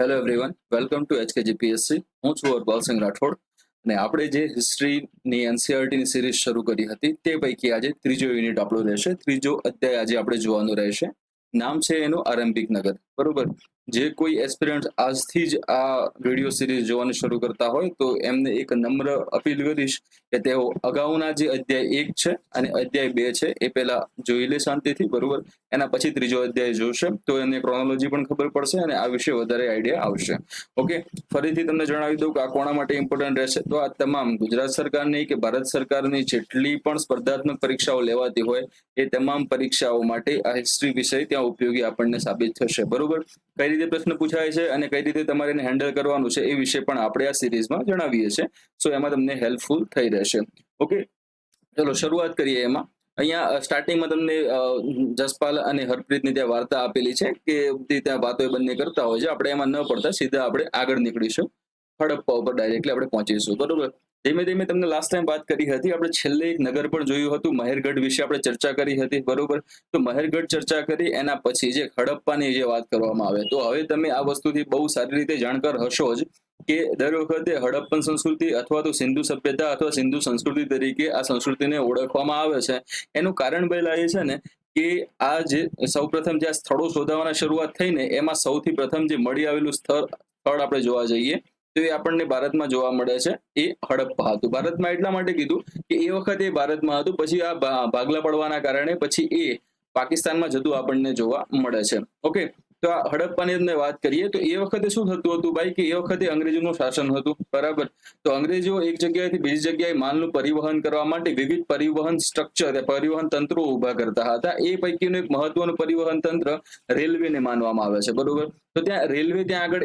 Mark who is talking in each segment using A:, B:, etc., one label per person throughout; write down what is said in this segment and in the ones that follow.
A: Hello everyone, welcome to HKGPSC. હું છું હરપાલ સિંહ રાઠોડ અને આપણે જે હિસ્ટ્રીની એનસીઆરટીની સિરીઝ શરૂ કરી હતી તે પૈકી આજે ત્રીજો યુનિટ આપણો રહેશે. ત્રીજો અધ્યાય આજે આપણે જોવાનું રહેશે. નામ છે એનું આરંભિક નગર. બરોબર. જે કોઈ એસ્પિરન્ટ આજથી જ આ વિડીયો સિરીઝ જોવાનું શરૂ કરતા હોય તો એમને એક નમ્ર અપીલ કરીશ કે તેઓ અગાઉના જે અધ્યાય 1 છે અને અધ્યાય 2 છે એ પહેલા જોઈ લે શાંતિથી. બરોબર. એના પછી ત્રીજો અધ્યાય જોશે તો એમને ક્રોનોલોજી પણ ખબર પડશે અને આ વિશે વધારે આઈડિયા આવશે. ઓકે, ફરીથી તમને જણાવી દઉં કે આ કોના માટે ઇમ્પોર્ટન્ટ રહેશે. તો આ તમામ ગુજરાત સરકારની કે ભારત સરકારની જેટલી પણ સ્પર્ધાત્મક પરીક્ષાઓ લેવાતી હોય એ તમામ પરીક્ષાઓ માટે આ હિસ્ટ્રી વિષય ત્યાં ઉપયોગી આપણને સાબિત થશે. બરોબર. કઈ રીતે પ્રશ્ન પૂછાય છે અને કઈ રીતે તમારે એને હેન્ડલ કરવાનું છે એ વિશે પણ આપણે આ સિરીઝમાં જણાવીએ છીએ. સો એમાં તમને હેલ્પફુલ થઈ રહેશે. ઓકે, ચલો શરૂઆત કરીએ. એમાં અહીંયા સ્ટાર્ટિંગમાં તમને જસપાલ અને હરપ્રીતની ત્યાં વાર્તા આપેલી છે કે ત્યાં વાતો એ બંને કરતા હોય છે. આપણે એમાં ન પડતા સીધા આપણે આગળ નીકળીશું, હડપ્પા ઉપર ડાયરેક્ટલી આપણે પહોંચીશું. બરોબર. ધીમે ધીમે તમને લાસ્ટ ટાઈમ વાત કરી હતી. આપણે છેલ્લે એક નગર પણ જોયું હતું, મહેરગઢ વિશે આપણે ચર્ચા કરી હતી. બરોબર. તો મહેરગઢ ચર્ચા કરી એના પછી જે હડપ્પાની જે વાત કરવામાં આવે તો હવે તમે આ વસ્તુથી બહુ સારી રીતે જાણકાર હશો જ કે દર વખતે હડપ્પન સંસ્કૃતિ અથવા તો સિંધુ સભ્યતા અથવા સિંધુ સંસ્કૃતિ તરીકે આ સંસ્કૃતિને ઓળખવામાં આવે છે. એનું કારણ પહેલા એ છે ને કે આ જે સૌપ્રથમ જે આ સ્થળો શોધવાની શરૂઆત થઈ ને એમાં સૌથી પ્રથમ જે મળી આવેલું સ્થળ આપણે જોવા જઈએ તો એ આપણને ભારતમાં જોવા મળે છે. એ હડપ્પા હતું. ભારતમાં એટલા માટે કીધું કે એ વખતે એ ભારતમાં હતું, પછી આ ભાગલા પડવાના કારણે પછી એ પાકિસ્તાનમાં જતું આપણને જોવા મળે છે. ઓકે, તો આ હડપ્પાની અંદર વાત કરીએ તો એ વખતે શું થતું હતું ભાઈ કે એ વખતે અંગ્રેજોનું શાસન હતું. બરાબર. તો અંગ્રેજો એક જગ્યાએથી બીજી જગ્યાએ માલનું પરિવહન કરવા માટે વિવિધ પરિવહન સ્ટ્રક્ચર, પરિવહન તંત્રો ઉભા કરતા હતા. એ પૈકીનું એક મહત્વનું પરિવહન તંત્ર રેલવેને માનવામાં આવે છે. બરોબર. તો ત્યાં રેલવે ત્યાં આગળ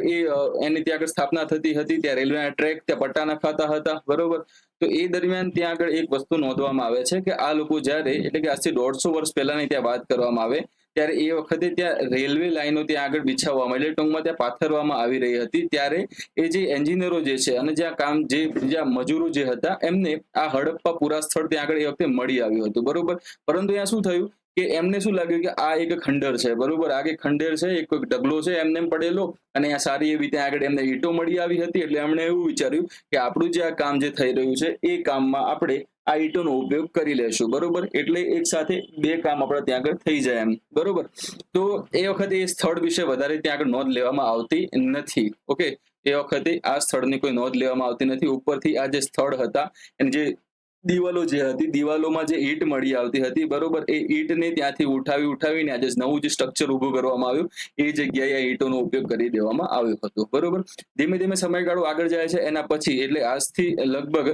A: એની ત્યાં આગળ સ્થાપના થતી હતી. ત્યાં રેલવેના ટ્રેક, ત્યાં પટ્ટા નખાતા હતા. બરોબર. તો એ દરમિયાન ત્યાં આગળ એક વસ્તુ નોંધવામાં આવે છે કે આ લોકો જ્યારે એટલે કે આજથી 150 વર્ષ પહેલાની ત્યાં વાત કરવામાં આવે ત્યારે એ વખતે ત્યાં રેલવે લાઈનો ત્યાં આગળ બિછાવવામાં એટલે ટૂંકમાં ત્યાં પાથરવામાં આવી રહી હતી. ત્યારે એ જે એન્જિનિયરો જે છે અને જ્યાં જ્યાં મજૂરો જે હતા એમને આ હડપ્પા પુરા સ્થળ ત્યાં આગળ એ વખતે મળી આવ્યું હતું. બરોબર. પરંતુ ત્યાં શું થયું કે એમને શું લાગ્યું કે આ એક ખંડર છે. બરોબર. આ એક ખંડેર છે, એક ડગલો છે એમને પડેલો અને આ સારી એવી ત્યાં આગળ એમને ઈંટો મળી આવી હતી. એટલે એમણે એવું વિચાર્યું કે આપણું જે આ કામ જે થઈ રહ્યું છે એ કામમાં આપણે આ ઈંટોનો ઉપયોગ કરી લેશું. બરોબર. એટલે એક સાથે બે કામ આપણે ત્યાં આગળ થઈ જાય એમ. બરોબર. તો એ વખતે એ સ્થળ વિશે વધારે ત્યાં આગળ નોંધ લેવામાં આવતી નથી. ઓકે, એ વખતે આ સ્થળની કોઈ નોંધ લેવામાં આવતી નથી. ઉપરથી આ જે સ્થળ હતા એની જે દિવાલો જે હતી, દિવાલોમાં જે ઈંટ મળી આવતી હતી. બરોબર. એ ઈંટને ત્યાંથી ઉઠાવીને આજે નવું જે સ્ટ્રક્ચર ઉભું કરવામાં આવ્યું એ જગ્યાએ આ ઈંટોનો ઉપયોગ કરી દેવામાં આવ્યો હતો. બરોબર. ધીમે ધીમે સમયગાળો આગળ જાય છે. એના પછી એટલે આજથી લગભગ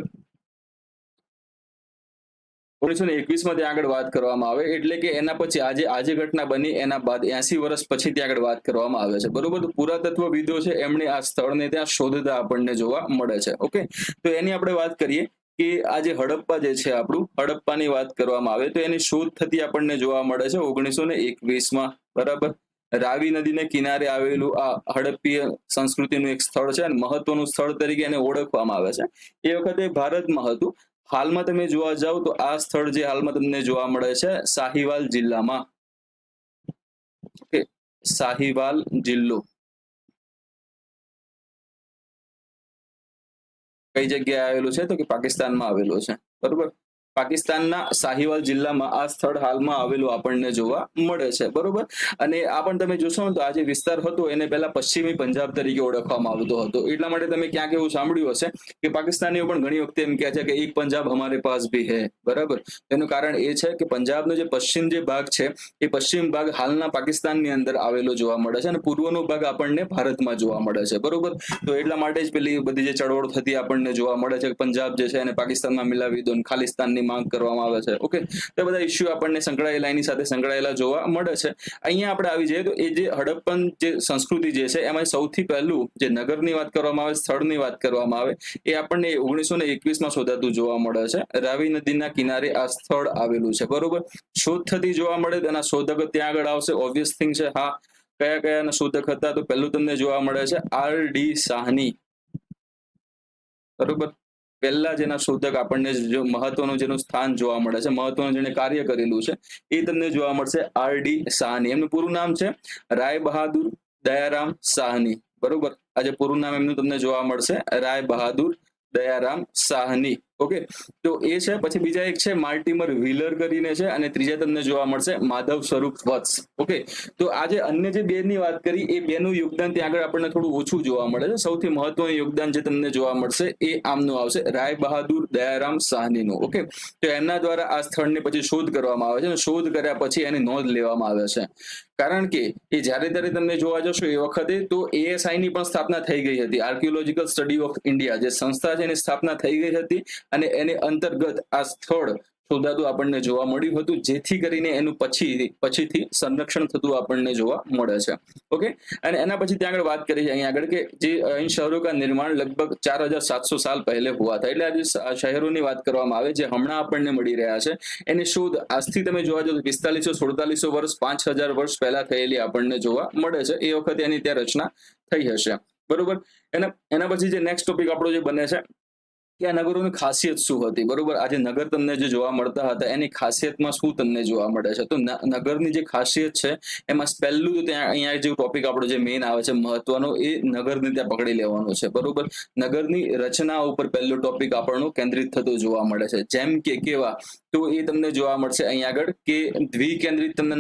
A: 1921 ત્યાં આગળ વાત કરવામાં આવે એટલે કે એના પછી આજે ઘટના બની એના બાદ 80 વર્ષ પછી ત્યાં આગળ વાત કરવામાં આવે છે. બરોબર. તો પુરાતત્વવિદો છે એમણે આ સ્થળને ત્યાં શોધતા આપણને જોવા મળે છે. ઓકે, તો એની આપણે વાત કરીએ કે આ જે હડપ્પા જે છે આપણું, હડપ્પાની વાત કરવામાં આવે તો એની શોધ થતી આપણને જોવા મળે છે 1921. બરાબર. રાવી નદીને કિનારે આવેલું આ હડપ્પીય સંસ્કૃતિનું એક સ્થળ છે અને મહત્વનું સ્થળ તરીકે એને ઓળખવામાં આવે છે. એ વખતે ભારતમાં હતું. હાલમાં તમે જોવા જાવ તો આ સ્થળ જે હાલમાં તમને જોવા મળે છે સાહિવાલ જિલ્લામાં. ઓકે, સાહિવાલ જિલ્લો કઈ જગ્યાએ આવેલું છે તો કે પાકિસ્તાનમાં આવેલું છે. બરોબર. પાકિસ્તાનના સાહિવાલ જિલ્લામાં આ સ્થળ હાલમાં આવેલું આપણને જોવા મળે છે. બરોબર. અને આ પણ તમે જોશો ને તો આ જે વિસ્તાર હતો એને પહેલા પશ્ચિમી પંજાબ તરીકે ઓળખવામાં આવતો હતો. એટલા માટે તમે ક્યાંક એવું સાંભળ્યું હશે કે પાકિસ્તાનીઓ પણ ઘણી વખતે એમ કહે છે કે એક પંજાબ હમારે પાસ ભી હૈ. બરાબર. એનું કારણ એ છે કે પંજાબનો જે પશ્ચિમ જે ભાગ છે એ પશ્ચિમ ભાગ હાલના પાકિસ્તાનની અંદર આવેલો જોવા મળે છે અને પૂર્વનો ભાગ આપણને ભારતમાં જોવા મળે છે. બરોબર. તો એટલા માટે જ પેલી બધી જે ચળવળ થતી આપણને જોવા મળે છે કે પંજાબ જે છે એને પાકિસ્તાનમાં મિલાવી દો, ખાલિસ્તાનની માંગ કરવામાં આવે છે. ઓકે, તો બધા ઇસ્યુ આપણને સંકળાયેલા એની સાથે સંકળાયેલા જોવા મળે છે. અહીંયા આપણે આવી જઈએ તો એ જે હડપ્પન જે સંસ્કૃતિ જે છે એમાં સૌથી પહેલું જે નગરની વાત કરવામાં આવે, સ્થળની વાત કરવામાં આવે એ આપણને 1921 શોધાતું જોવા મળે છે. રાવી નદીના કિનારે આ સ્થળ આવેલું છે. બરોબર. શોધ થતી જોવા મળે તેના શોધક ત્યાં આગળ આવશે. ઓબ્વિયસ થિંગ છે. હા, કયા શોધક હતા તો પહેલું તમને જોવા મળે છે RD સાહની. બરોબર. પહેલા જેના શોધક આપણને મહત્વનું જેનું સ્થાન જોવા મળે છે, મહત્વનું જેને કાર્ય કરેલું છે એ તમને જોવા મળશે RD સાહની. એમનું પૂરું નામ છે રાય બહાદુર દયારામ સાહની. બરોબર. આજે પૂરું નામ એમનું તમને જોવા મળશે રાય બહાદુર દયારામ સાહની. ઓકે, તો એ છે. પછી બીજા એક છે માર્ટિમર વ્હીલર કરીને છે, અને ત્રીજા તમને જોવા મળશે માધવ સ્વરૂપ વત્સ. ઓકે, તો આજે અન્ય જે બે ની વાત કરી એ બેનું યોગદાન ત્યાં આગળ આપણને થોડું ઓછું જોવા મળે છે. સૌથી મહત્વનું યોગદાન જે તમને જોવા મળશે એ આમનું આવશે રાય બહાદુર દયારામ સાહનીનું. ઓકે, તો એમના દ્વારા આ સ્થળની પછી શોધ કરવામાં આવે છે, અને શોધ કર્યા પછી એની નોંધ લેવામાં આવે છે. કારણ કે એ જ્યારે ત્યારે તમને જોવા જશો એ વખતે તો ASI ની પણ સ્થાપના થઈ ગઈ હતી, આર્કિયોલોજીકલ સ્ટડી ઓફ ઇન્ડિયા જે સંસ્થા છે એની સ્થાપના થઈ ગઈ હતી, અને એને અંતર્ગત આ સ્થળ શોધાતું આપણને જોવા મળ્યું હતું, જેથી કરીને એનું પછીથી સંરક્ષણ થતું આપણને જોવા મળે છે. ઓકે, અને એના પછી ત્યાં આગળ વાત કરી છે અહીંયા આગળ કે જે इन शहरों का निर्माण लगभग 4700 साल पहले हुआ था. એટલે આ જે શહેરોની વાત કરવામાં આવે જે હમણાં આપણને મળી રહ્યા છે એની શોધ આજથી તમે જોવા જાવ તો 4500-4700 વર્ષ 5000 વર્ષ પહેલા થયેલી આપણને જોવા મળે છે. એ વખતે એની ત્યાં રચના થઈ હશે. બરોબર. એના પછી જે નેક્સ્ટ ટોપિક આપણો જે બને છે કે આ નગરોની ખાસિયત શું હતી. બરોબર, આજે નગર તમને જે જોવા મળતા હતા એની ખાસિયતમાં શું તમને જોવા મળે છે. તો નગરની જે ખાસિયત છે એમાં પહેલું તો ત્યાં અહીંયા જે ટોપિક આપણો જે મેઇન આવે છે મહત્વનો એ નગરને ત્યાં પકડી લેવાનો છે. બરોબર, નગરની રચના ઉપર પહેલો ટોપિક આપણનો કેન્દ્રિત થતો જોવા મળે છે. જેમ કે કેવા, તો એ તમને જોવા મળશે અહીંયા આગળ કે દ્વિકેન્દ્રિત તમને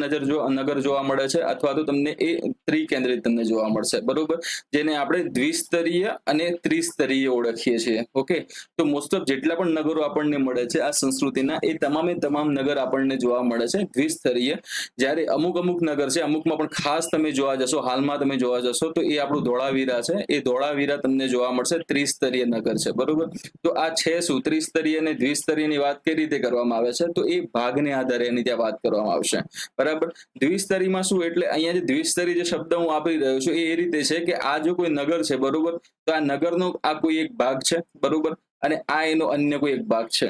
A: નગર જોવા મળે છે, અથવા તો તમને એ ત્રિકેન્દ્રિત તમને જોવા મળશે. બરોબર, જેને આપણે દ્વિસ્તરીય અને ત્રિસ્તરીય ઓળખીએ છીએ. ઓકે, તો મોસ્ટ ઓફ જેટલા પણ નગરો આપણને મળે છે આ સંસ્કૃતિના એ તમામે તમામ નગર આપણને જોવા મળે છે દ્વિસ્તરીય. જ્યારે અમુક નગર છે, અમુકમાં પણ ખાસ તમે જોવા જશો, હાલમાં તમે જોવા જશો તો એ આપણું ધોળાવીરા છે. એ ધોળાવીરા તમને જોવા મળશે ત્રિસ્તરીય નગર છે. બરોબર, તો આ છે શું ત્રિસ્તરીય અને દ્વિસ્તરીયની વાત કઈ રીતે કરવામાં આવે છે તો એ ભાગને આધારે એની ત્યાં વાત કરવામાં આવશે. બરાબર, દ્વિસ્તરીયમાં શું એટલે અહીંયા જે દ્વિસ્તરીય જે શબ્દ હું આપી રહ્યો છું એ રીતે છે કે આ જો કોઈ નગર છે, બરોબર, તો આ નગરનો આ કોઈ એક ભાગ છે. બરોબર, અને આ એનો અન્ય કોઈ એક ભાગ છે.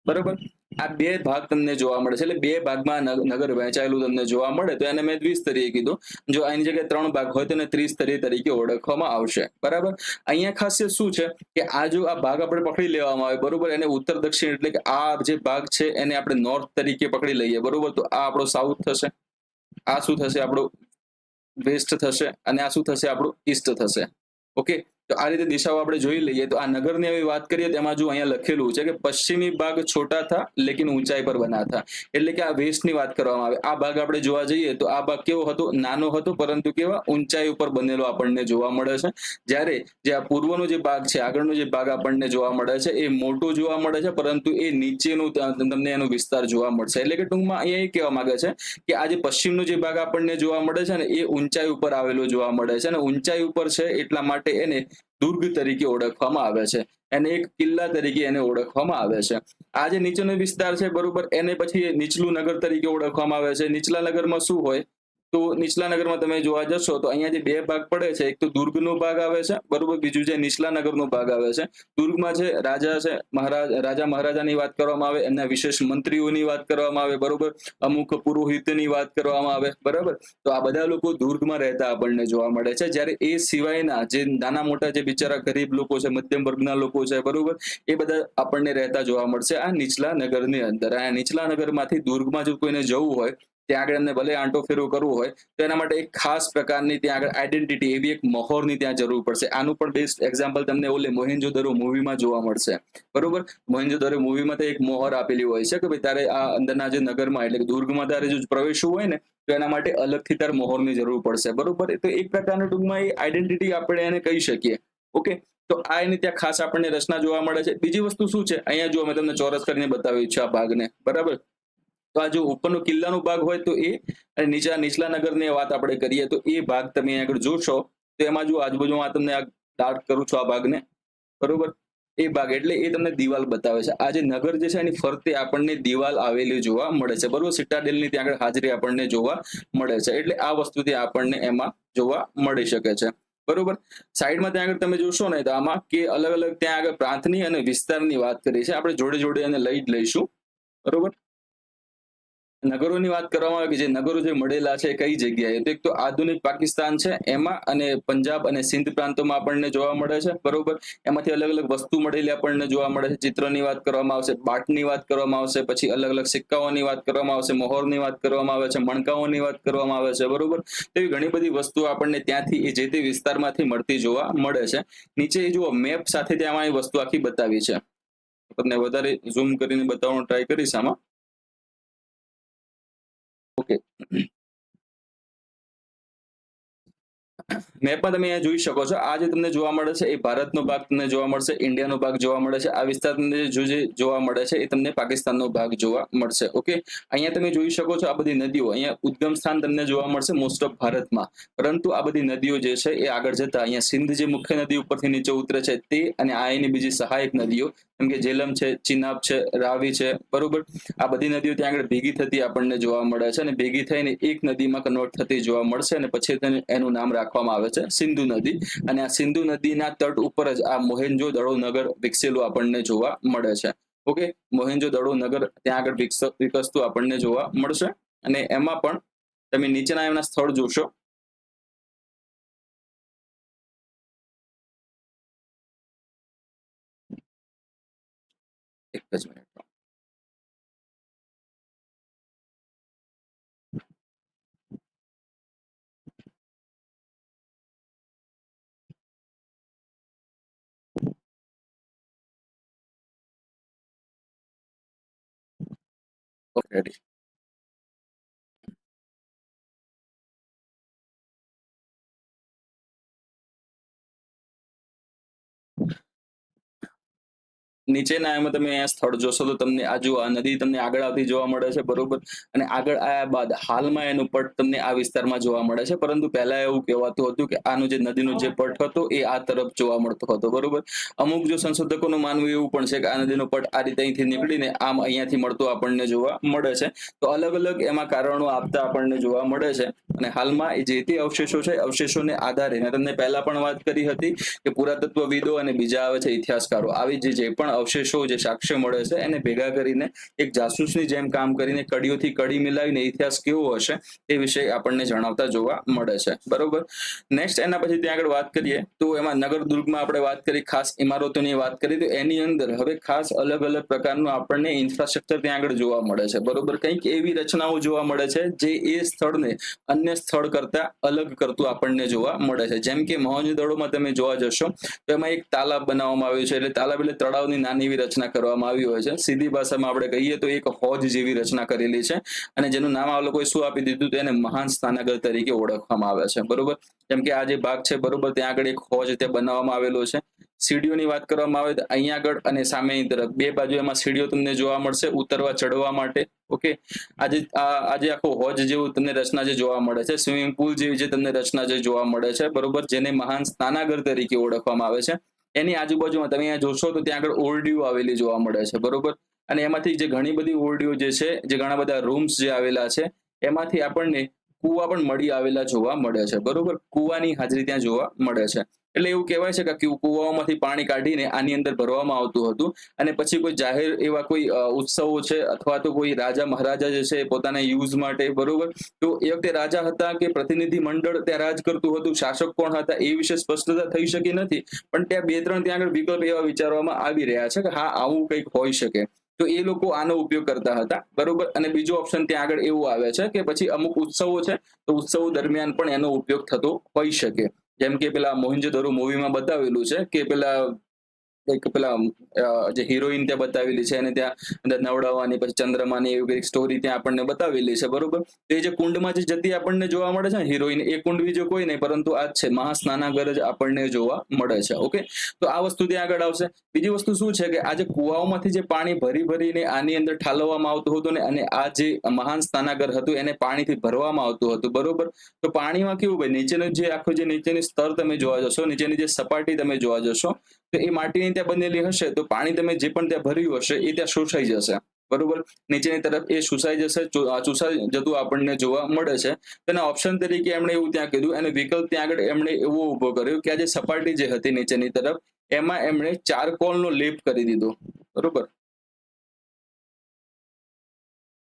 A: બરોબર, આ બે ભાગ તમને જોવા મળે છે. એટલે બે ભાગમાં નગર વહેંચાયેલું તમને જોવા મળે તો એને મેં દ્વિસ્તરીય કીધું. જો આની જગ્યાએ 3 ભાગ હોય તો એને ત્રિસ્તરીય તરીકે ઓળખવામાં આવશે. બરાબર, અહીંયા ખાસિયત શું છે કે આ જો આ ભાગ આપણે પકડી લેવામાં આવે, બરોબર, એને ઉત્તર દક્ષિણ એટલે કે આ જે ભાગ છે એને આપણે નોર્થ તરીકે પકડી લઈએ. બરોબર, તો આ આપણો સાઉથ થશે, આ શું થશે આપણો વેસ્ટ થશે, અને આ શું થશે આપણું ઈસ્ટ થશે. ઓકે, તો આ રીતે દિશાઓ આપણે જોઈ લઈએ. તો આ નગરની હવે વાત કરીએ તેમાં જો અહીંયા લખેલું છે કે પશ્ચિમી ભાગ છોટા થા લેકિન ઊંચાઈ પર બના થા. એટલે કે આ વેસ્ટની વાત કરવામાં આવે. આ ભાગ આપણે જોવા જઈએ તો આ ભાગ કેવો હતો, નાનો હતો, પરંતુ કેવા ઊંચાઈ ઉપર બનેલો આપણને જોવા મળે છે. જ્યારે જે આ પૂર્વનો જે ભાગ છે, આગળનો જે ભાગ આપણને જોવા મળે છે એ મોટો જોવા મળે છે, પરંતુ એ નીચેનું તમને એનો વિસ્તાર જોવા મળશે. એટલે કે ટૂંકમાં અહીંયા એ કહેવા માંગે છે કે આ જે પશ્ચિમનો જે ભાગ આપણને જોવા મળે છે ને એ ઊંચાઈ ઉપર આવેલો જોવા મળે છે, અને ઊંચાઈ ઉપર છે એટલા માટે એને દુર્ગ તરીકે ઓળખવામાં આવે છે. એને એક કિલ્લા તરીકે એને ઓળખવામાં આવે છે. આ જે નીચેનો વિસ્તાર છે, બરોબર, એને પછી નીચલું નગર તરીકે ઓળખવામાં આવે છે. નીચલા નગરમાં શું હોય તો નીચલા નગરમાં તમે જોવા જશો તો અહીંયા જે બે ભાગ પડે છે, એક તો દુર્ગનો ભાગ આવે છે, બરોબર, બીજું જે નીચલા નગરનો ભાગ આવે છે. દુર્ગમાં છે રાજા છે, રાજા મહારાજાની વાત કરવામાં આવે, એમના વિશેષ મંત્રીઓની વાત કરવામાં આવે, બરોબર, અમુક પુરોહિતની વાત કરવામાં આવે. બરાબર, તો આ બધા લોકો દુર્ગમાં રહેતા આપણને જોવા મળે છે. જ્યારે એ સિવાયના જે નાના મોટા જે બિચારા ગરીબ લોકો છે, મધ્યમ વર્ગના લોકો છે, બરોબર, એ બધા આપણને રહેતા જોવા મળશે આ નીચલા નગરની અંદર. આ નીચલા નગરમાંથી દુર્ગમાં જો કોઈને જવું હોય, ત્યાં આગળ એમને ભલે આંટો ફેરો કરવો હોય તો એના માટે એક ખાસ પ્રકારની ત્યાં આગળ આઈડેન્ટિટી, એવી એક મોહરની ત્યાં જરૂર પડશે. આનું પણ બેસ્ટ એક્ઝામ્પલ તમને ઓલે મોહેન્જો-દરો મૂવીમાં જોવા મળશે. બરોબર, મોહેન્જો-દરો મૂવીમાં તો એક મોહર આપેલી હોય છે કે ભાઈ તારે આ અંદરના જે નગરમાં એટલે કે દુર્ગમાં તારે જો પ્રવેશવું હોય ને તો એના માટે અલગથી તાર મોહરની જરૂર પડશે. બરોબર, તો એક પ્રકારનું ટૂંકમાં એ આઈડેન્ટિટી આપણે એને કહી શકીએ. ઓકે, તો આ એની ત્યાં ખાસ આપણને રચના જોવા મળે છે. બીજી વસ્તુ શું છે, અહીંયા જો અમે તમને ચોરસ કરીને બતાવ્યું છે આ ભાગને. બરાબર, તો આ જો ઉપરનો કિલ્લાનો ભાગ હોય તો એ, અને નીચલા નગરની વાત આપણે કરીએ તો એ ભાગ તમે આગળ જોશો તો એમાં જો આજુબાજુ આ તમને આ ડાર્ક કરું છું આ ભાગને, બરોબર, એ ભાગ એટલે એ તમને દિવાલ બતાવે છે. આ જે નગર જે છે એની ફરતે આપણને દિવાલ આવેલી જોવા મળે છે. બરોબર, સિટાડેલની ત્યાં આગળ હાજરી આપણને જોવા મળે છે. એટલે આ વસ્તુ ત્યાં આપણને એમાં જોવા મળી શકે છે. બરોબર, સાઈડમાં ત્યાં આગળ તમે જોશો ને તો આમાં કે અલગ અલગ ત્યાં આગળ પ્રાંતની અને વિસ્તારની વાત કરી છે. આપણે જોડે જોડે એને લઈ જ લઈશું. બરોબર, નગરોની વાત કરવામાં આવે કે જે નગરો જે મળેલા છે કઈ જગ્યાએ, તો એક તો આધુનિક પાકિસ્તાન છે એમાં, અને પંજાબ અને સિંધ પ્રાંતોમાં આપણને જોવા મળે છે, બરોબર. એમાંથી અલગ અલગ વસ્તુ મળેલી આપણને જોવા મળે છે. ચિત્રની વાત કરવામાં આવશે, બાટની વાત કરવામાં આવશે, પછી અલગ અલગ સિક્કાઓની વાત કરવામાં આવશે, મોહરની વાત કરવામાં આવે છે, મણકાઓની વાત કરવામાં આવે છે, બરોબર. એવી ઘણી બધી વસ્તુઓ આપણને ત્યાંથી એ જે તે વિસ્તારમાંથી મળતી જોવા મળે છે. નીચે જુઓ મેપ સાથે ત્યાં એ વસ્તુ આખી બતાવી છે. તમને વધારે ઝૂમ કરીને બતાવવાનો ટ્રાય કરીશ આમાં. ઓકે, મેપમાં તમે અહીંયા જોઈ શકો છો, આ જે તમને જોવા મળે છે એ ભારતનો ભાગ તમને જોવા મળશે, ઇન્ડિયાનો ભાગ જોવા મળે છે. આ વિસ્તાર તમને જે જોવા મળે છે એ તમને પાકિસ્તાનનો ભાગ જોવા મળશે. ઓકે, અહીંયા તમે જોઈ શકો છો આ બધી નદીઓ, અહીંયા ઉદ્ગમ સ્થાન તમને જોવા મળશે મોસ્ટ ઓફ ભારતમાં. પરંતુ આ બધી નદીઓ જે છે એ આગળ જતા અહીંયા સિંધ જે મુખ્ય નદી ઉપરથી નીચે ઉતરે છે તે, અને આ એની બીજી સહાયક નદીઓ જેમ કે જેલમ છે, ચિનાબ છે, રાવી છે, બરોબર. આ બધી નદીઓ ત્યાં આગળ ભેગી થતી આપણને જોવા મળે છે, અને ભેગી થઈને એક નદીમાં કન્વર્ટ થતી જોવા મળશે, અને પછી એનું નામ રાખવામાં આવે છે સિંધુ નદી. અને આ સિંધુ નદીના તટ ઉપર જ આ મોહેન્જો દડો નગર વિકસેલું આપણને જોવા મળે છે. ઓકે, મોહેન્જો દડો નગર ત્યાં આગળ વિકસતું આપણને જોવા મળશે. અને એમાં પણ તમે નીચેના એમના સ્થળ જોશો. એક જ મિનિટ. Okay, ready. નીચેના એમાં તમે અહીંયા સ્થળ જોશો તો તમને આ જો આ નદી તમને આગળ આવતી જોવા મળે છે, બરોબર. અને આગળ આવ્યા બાદ હાલમાં એનું પટ તમને આ વિસ્તારમાં જોવા મળે છે, પરંતુ પહેલા એવું કહેવાતું હતું કે આનું જે નદીનો જે પટ હતો એ આ તરફ જોવા મળતો હતો, બરોબર. અમુક જો સંશોધકોનું માનવું એવું પણ છે કે આ નદીનો પટ આ રીતે અહીંથી નીકળીને આમ અહીંયાથી મળતો આપણને જોવા મળે છે. તો અલગ અલગ એમાં કારણો આપતા આપણને જોવા મળે છે. અને હાલમાં જે તે અવશેષો છે, અવશેષોને આધારે મેં તમને પહેલા પણ વાત કરી હતી કે પુરાતત્વવિદો અને બીજા આવે છે ઇતિહાસકારો, આવી જે પણ અવશેષો જે સાક્ષ્ય મળે છે એને ભેગા કરીને એક જાસૂસની જેમ કામ કરીને કડીઓથી કડી મિલાવીને ઇતિહાસ કેવો હશે એ વિશે આપણને જણાવતા જોવા મળે છે, બરોબર. નેક્સ્ટ એના પછી ત્યાં આગળ વાત કરીએ તો એમાં નગર દુર્ગમાં આપણે વાત કરી, ખાસ ઇમારતોની વાત કરી, તો એની અંદર હવે ખાસ અલગ અલગ પ્રકારનું આપણને ઇન્ફ્રાસ્ટ્રક્ચર ત્યાં આગળ જોવા મળે છે, બરોબર. કંઈક એવી રચનાઓ જોવા મળે છે જે એ સ્થળને અન્ય સ્થળ કરતા અલગ કરતું આપણને જોવા મળે છે. જેમ કે મોહેંજો-દડોમાં તમે જોવા જશો તો એમાં એક તાલાબ બનાવવામાં આવ્યું છે, એટલે તાલાબ એટલે તળાવની નાની એવી રચના કરવામાં આવી હોય છે. સીધી ભાષામાં આપણે કહીએ તો એક હોજ જેવી રચના કરેલી છે, અને જેનું નામ આ લોકોએ શું આપી દીધું તો એને મહાન સ્નાનાગર તરીકે ઓળખવામાં આવે છે, બરોબર. જેમ કે આ જે ભાગ છે, બરોબર, ત્યાં આગળ એક હોજ ત્યાં બનાવવામાં આવેલો છે. સીડીઓની વાત કરવામાં આવે તો અહીંયા આગળ અને સામેની તરફ બે બાજુ એમાં સીડીઓ તમને જોવા મળશે ઉતરવા ચડવા માટે. ઓકે, આજે આખો હોજ જેવું તમને રચના જે જોવા મળે છે, સ્વિમિંગ પુલ જેવી જે તમને રચના જે જોવા મળે છે, બરોબર, જેને મહાન સ્નાનાગર તરીકે ઓળખવામાં આવે છે. એની આજુબાજુમાં તમે અહીંયા જોશો તો ત્યાં આગળ ઓરડીઓ આવેલી જોવા મળે છે, બરોબર. અને એમાંથી જે ઘણી બધી ઓરડીઓ જે છે, જે ઘણા બધા રૂમ્સ જે આવેલા છે, એમાંથી આપણને કુવા પણ મળી આવેલા જોવા મળે છે, બરોબર. કુવાની હાજરી ત્યાં જોવા મળે છે. એટલે એવું કહેવાય છે કે કુવાઓમાંથી પાણી કાઢીને આની અંદર ભરવામાં આવતું હતું, અને પછી કોઈ જાહેર એવા કોઈ ઉત્સવો છે અથવા તો કોઈ રાજા મહારાજા જે છે પોતાના યુઝ માટે, બરોબર. તો એ વખતે રાજા હતા કે પ્રતિનિધિ મંડળ ત્યાં રાજ કરતું હતું, શાસક કોણ હતા એ વિશે સ્પષ્ટતા થઈ શકી નથી, પણ ત્યાં બે ત્રણ ત્યાં આગળ વિકલ્પ એવા વિચારવામાં આવી રહ્યા છે કે હા આવું કંઈક હોઈ શકે. તો એ લોકો આનો ઉપયોગ કરતા હતા, બરોબર. અને બીજો ઓપ્શન ત્યાં આગળ એવું આવે છે કે પછી અમુક ઉત્સવો છે તો ઉત્સવો દરમિયાન પણ એનો ઉપયોગ થતો હોઈ શકે. જેમ કે પેલા મોહેંજો-દડો મૂવીમાં બતાવેલું છે કે પેલા એક પેલા જે હિરોઈન ત્યાં બતાવેલી છે અને ત્યાં અંદર નવડાવવાની પછી ચંદ્રમાની એવી કંઈક સ્ટોરી ત્યાં આપણને બતાવેલી છે, બરોબર. તો એ જે કુંડમાં જે જતી આપણને જોવા મળે છે ને હિરોઈન, એ કુંડ બીજો કોઈ નહીં પરંતુ આ જ છે, મહાસ્નાનાગર જ આપણને જોવા મળે છે. ઓકે, તો આ વસ્તુ ત્યાં આગળ આવશે. બીજી વસ્તુ શું છે કે આ જે કુવાઓમાંથી જે પાણી ભરી ભરીને આની અંદર ઠાલવવામાં આવતું હતું ને, અને આ જે મહાન સ્નાનાગર હતું એને પાણીથી ભરવામાં આવતું હતું, બરોબર. તો પાણીમાં કેવું ભાઈ, નીચેનું જે આખું જે નીચેની સ્તર તમે જોવા જશો, નીચેની જે સપાટી તમે જોવા જશો, તો એ માટીની ત્યાં બનેલી હશે, તો પાણી તમે જે પણ ત્યાં ભર્યું હશે એ ત્યાં શોષાઈ જશે, બરોબર. નીચેની તરફ એ શોષાઈ જશે, ચૂસાઈ જતું આપણને જોવા મળે છે. તેના ઓપ્શન તરીકે એમણે એવું ત્યાં કીધું, અને વિકલ્પ ત્યાં આગળ એમણે એવો ઉભો કર્યો કે આ જે સપાટી જે હતી નીચેની તરફ એમાં એમણે ચારકોલનો લેપ કરી દીધો, બરોબર.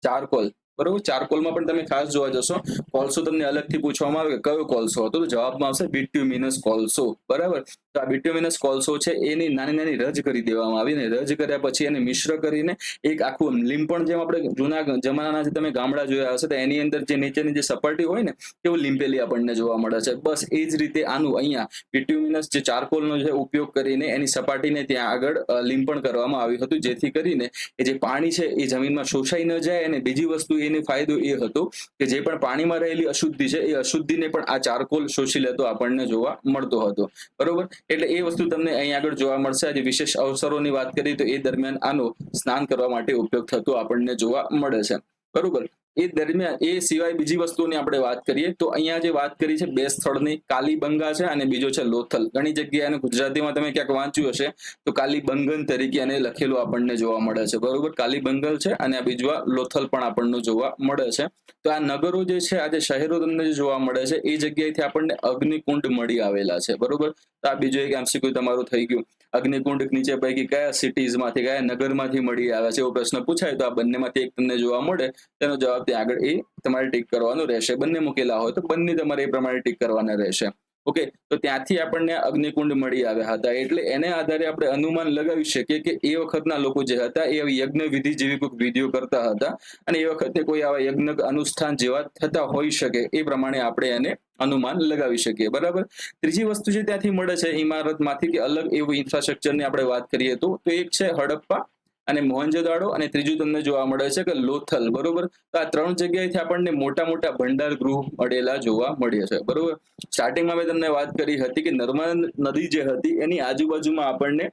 A: ચારકોલ બરોબર. ચારકોલમાં પણ તમે ખાસ જોવા જશો, કોલસો તમને અલગથી પૂછવામાં આવે કે કયો કોલસો હતો, તો જવાબમાં આવશે બિટ્યુમિનસ કોલસો. બરાબર. તો આ બિટ્યુમિનસ કોલસો છે એની નાની નાની રજ કરી દેવામાં આવી, ને રજ કર્યા પછી એને મિશ્ર કરીને એક આખું લીંપણ, જેમ આપણે જૂના જમાનાના જે તમે ગામડા જોયા હશે તો એની અંદર જે નીચેની જે સપાટી હોય ને એવું લીંપેલી આપણને જોવા મળે છે. બસ એ જ રીતે આનું અહીંયા બિટ્યુમિનસ જે ચારકોલનો જે ઉપયોગ કરીને એની સપાટીને ત્યાં આગળ લીંપણ કરવામાં આવ્યું હતું, જેથી કરીને એ જે પાણી છે એ જમીનમાં શોષાઈ ન જાય. અને બીજી વસ્તુ એનો ફાયદો એ હતો કે જે પણ પાણીમાં રહેલી અશુદ્ધિ છે એ અશુદ્ધિને પણ આ ચારકોલ શોષી લેતો આપણને જોવા મળતો હતો. બરોબર. એટલે એ વસ્તુ તમને અહીં આગળ જોવા મળશે. આજે વિશેષ અવસરોની વાત કરીએ તો એ દરમિયાન આનો સ્નાન કરવા માટે ઉપયોગ થતો આપણને જોવા મળે છે. બરોબર. એ દરમિયાન એ સિવાય બીજી વસ્તુની આપણે વાત કરીએ તો અહીંયા જે વાત કરી છે બે સ્થળની, કાલીબંગા છે અને બીજો છે લોથલ. ઘણી જગ્યાએ અને ગુજરાતીમાં તમે ક્યાંક વાંચ્યું હશે તો કાલીબંગન તરીકે એને લખેલું આપણને જોવા મળે છે. બરોબર. કાલીબંગલ છે અને આ બીજું લોથલ પણ આપણને જોવા મળે છે. તો આ નગરો જે છે, આ જે શહેરો તમને જે જોવા મળે છે એ જગ્યાએથી આપણને અગ્નિકુંડ મળી આવેલા છે. બરોબર. તો આ બીજો એક એમસીક્યુ તમારું થઈ ગયું. અગ્નિકુંડ નીચે પૈકી કયા સિટીઝમાંથી, કયા નગરમાંથી મળી આવે છે એવો પ્રશ્ન પૂછાય તો આ બંનેમાંથી એક તમને જોવા મળે, તેનો જવાબ ત્યાં આગળ એ તમારે ટીક કરવાનો રહેશે. બંને મૂકેલા હોય તો બંને તમારે એ પ્રમાણે ટીક કરવાના રહેશે. ઓકે. તો ત્યાંથી આપણને અગ્નિકુંડ મળી આવ્યા હતા. એટલે એને આધારે આપણે અનુમાન લગાવી શકીએ કે એ વખતના લોકો જે હતા એ યજ્ઞ વિધિ જેવી કોઈક વિધિઓ કરતા હતા અને એ વખતે કોઈ આવા યજ્ઞ અનુષ્ઠાન જેવા થતા હોઈ શકે, એ પ્રમાણે આપણે એને અનુમાન લગાવી શકીએ. બરાબર. ત્રીજી વસ્તુ જે ત્યાંથી મળે છે ઇમારતમાંથી કે અલગ એવું ઇન્ફ્રાસ્ટ્રક્ચરની આપણે વાત કરીએ તો એક છે હડપ્પા અને મોહનજોદાડો, અને ત્રીજું તમને જોવા મળે છે કે લોથલ. બરોબર. તો આ ત્રણ જગ્યાએથી આપણને મોટા મોટા ભંડાર ગૃહ મળેલા જોવા મળે છે. બરોબર. સ્ટાર્ટિંગમાં મેં તમને વાત કરી હતી કે નર્મદા નદી જે હતી એની આજુબાજુમાં આપણને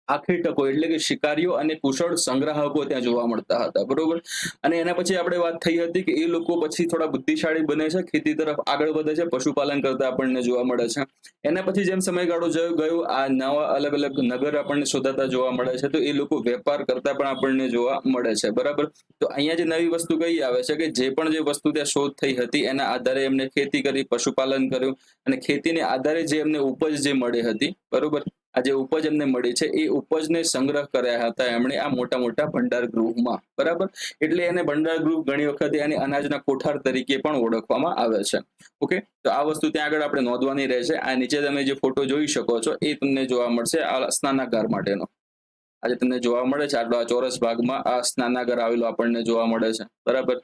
A: આખી ટકો એટલે કે શિકારીઓ અને કુશળ સંગ્રાહકો ત્યાં જોવા મળતા હતા. બરોબર. અને એના પછી આપણે વાત થઈ હતી કે એ લોકો પછી થોડા બુદ્ધિશાળી બને છે, ખેતી તરફ આગળ વધે છે, પશુપાલન કરતા આપણને જોવા મળે છે. એના પછી જેમ સમયગાળો ગયો આ નવા અલગ અલગ નગર આપણને શોધાતા જોવા મળે છે, તો એ લોકો વેપાર કરતા પણ આપણને જોવા મળે છે. બરાબર. તો અહીંયા જે નવી વસ્તુ કઈ આવે છે કે જે પણ જે વસ્તુ ત્યાં શોધ થઈ હતી એના આધારે એમને ખેતી કરી, પશુપાલન કર્યું અને ખેતીને આધારે જે એમને ઉપજ જે મળી હતી, બરોબર, આ જે ઉપજ એમને મળી છે એ ઉપજને સંગ્રહ કર્યા હતા એમણે આ મોટા મોટા ભંડાર ગૃહમાં. બરાબર. એટલે એને ભંડાર ગૃહ ઘણી વખત એને અનાજના કોઠાર તરીકે પણ ઓળખવામાં આવે છે. ઓકે. તો આ વસ્તુ ત્યાં આગળ આપણે નોંધવાની રહેશે. આ નીચે તમે જે ફોટો જોઈ શકો છો એ તમને જોવા મળશે આ સ્નાનાગાર માટેનો. આજે તમને જોવા મળે છે આટલો આ ચોરસ ભાગમાં આ સ્નાનાગાર આવેલો આપણને જોવા મળે છે. બરાબર.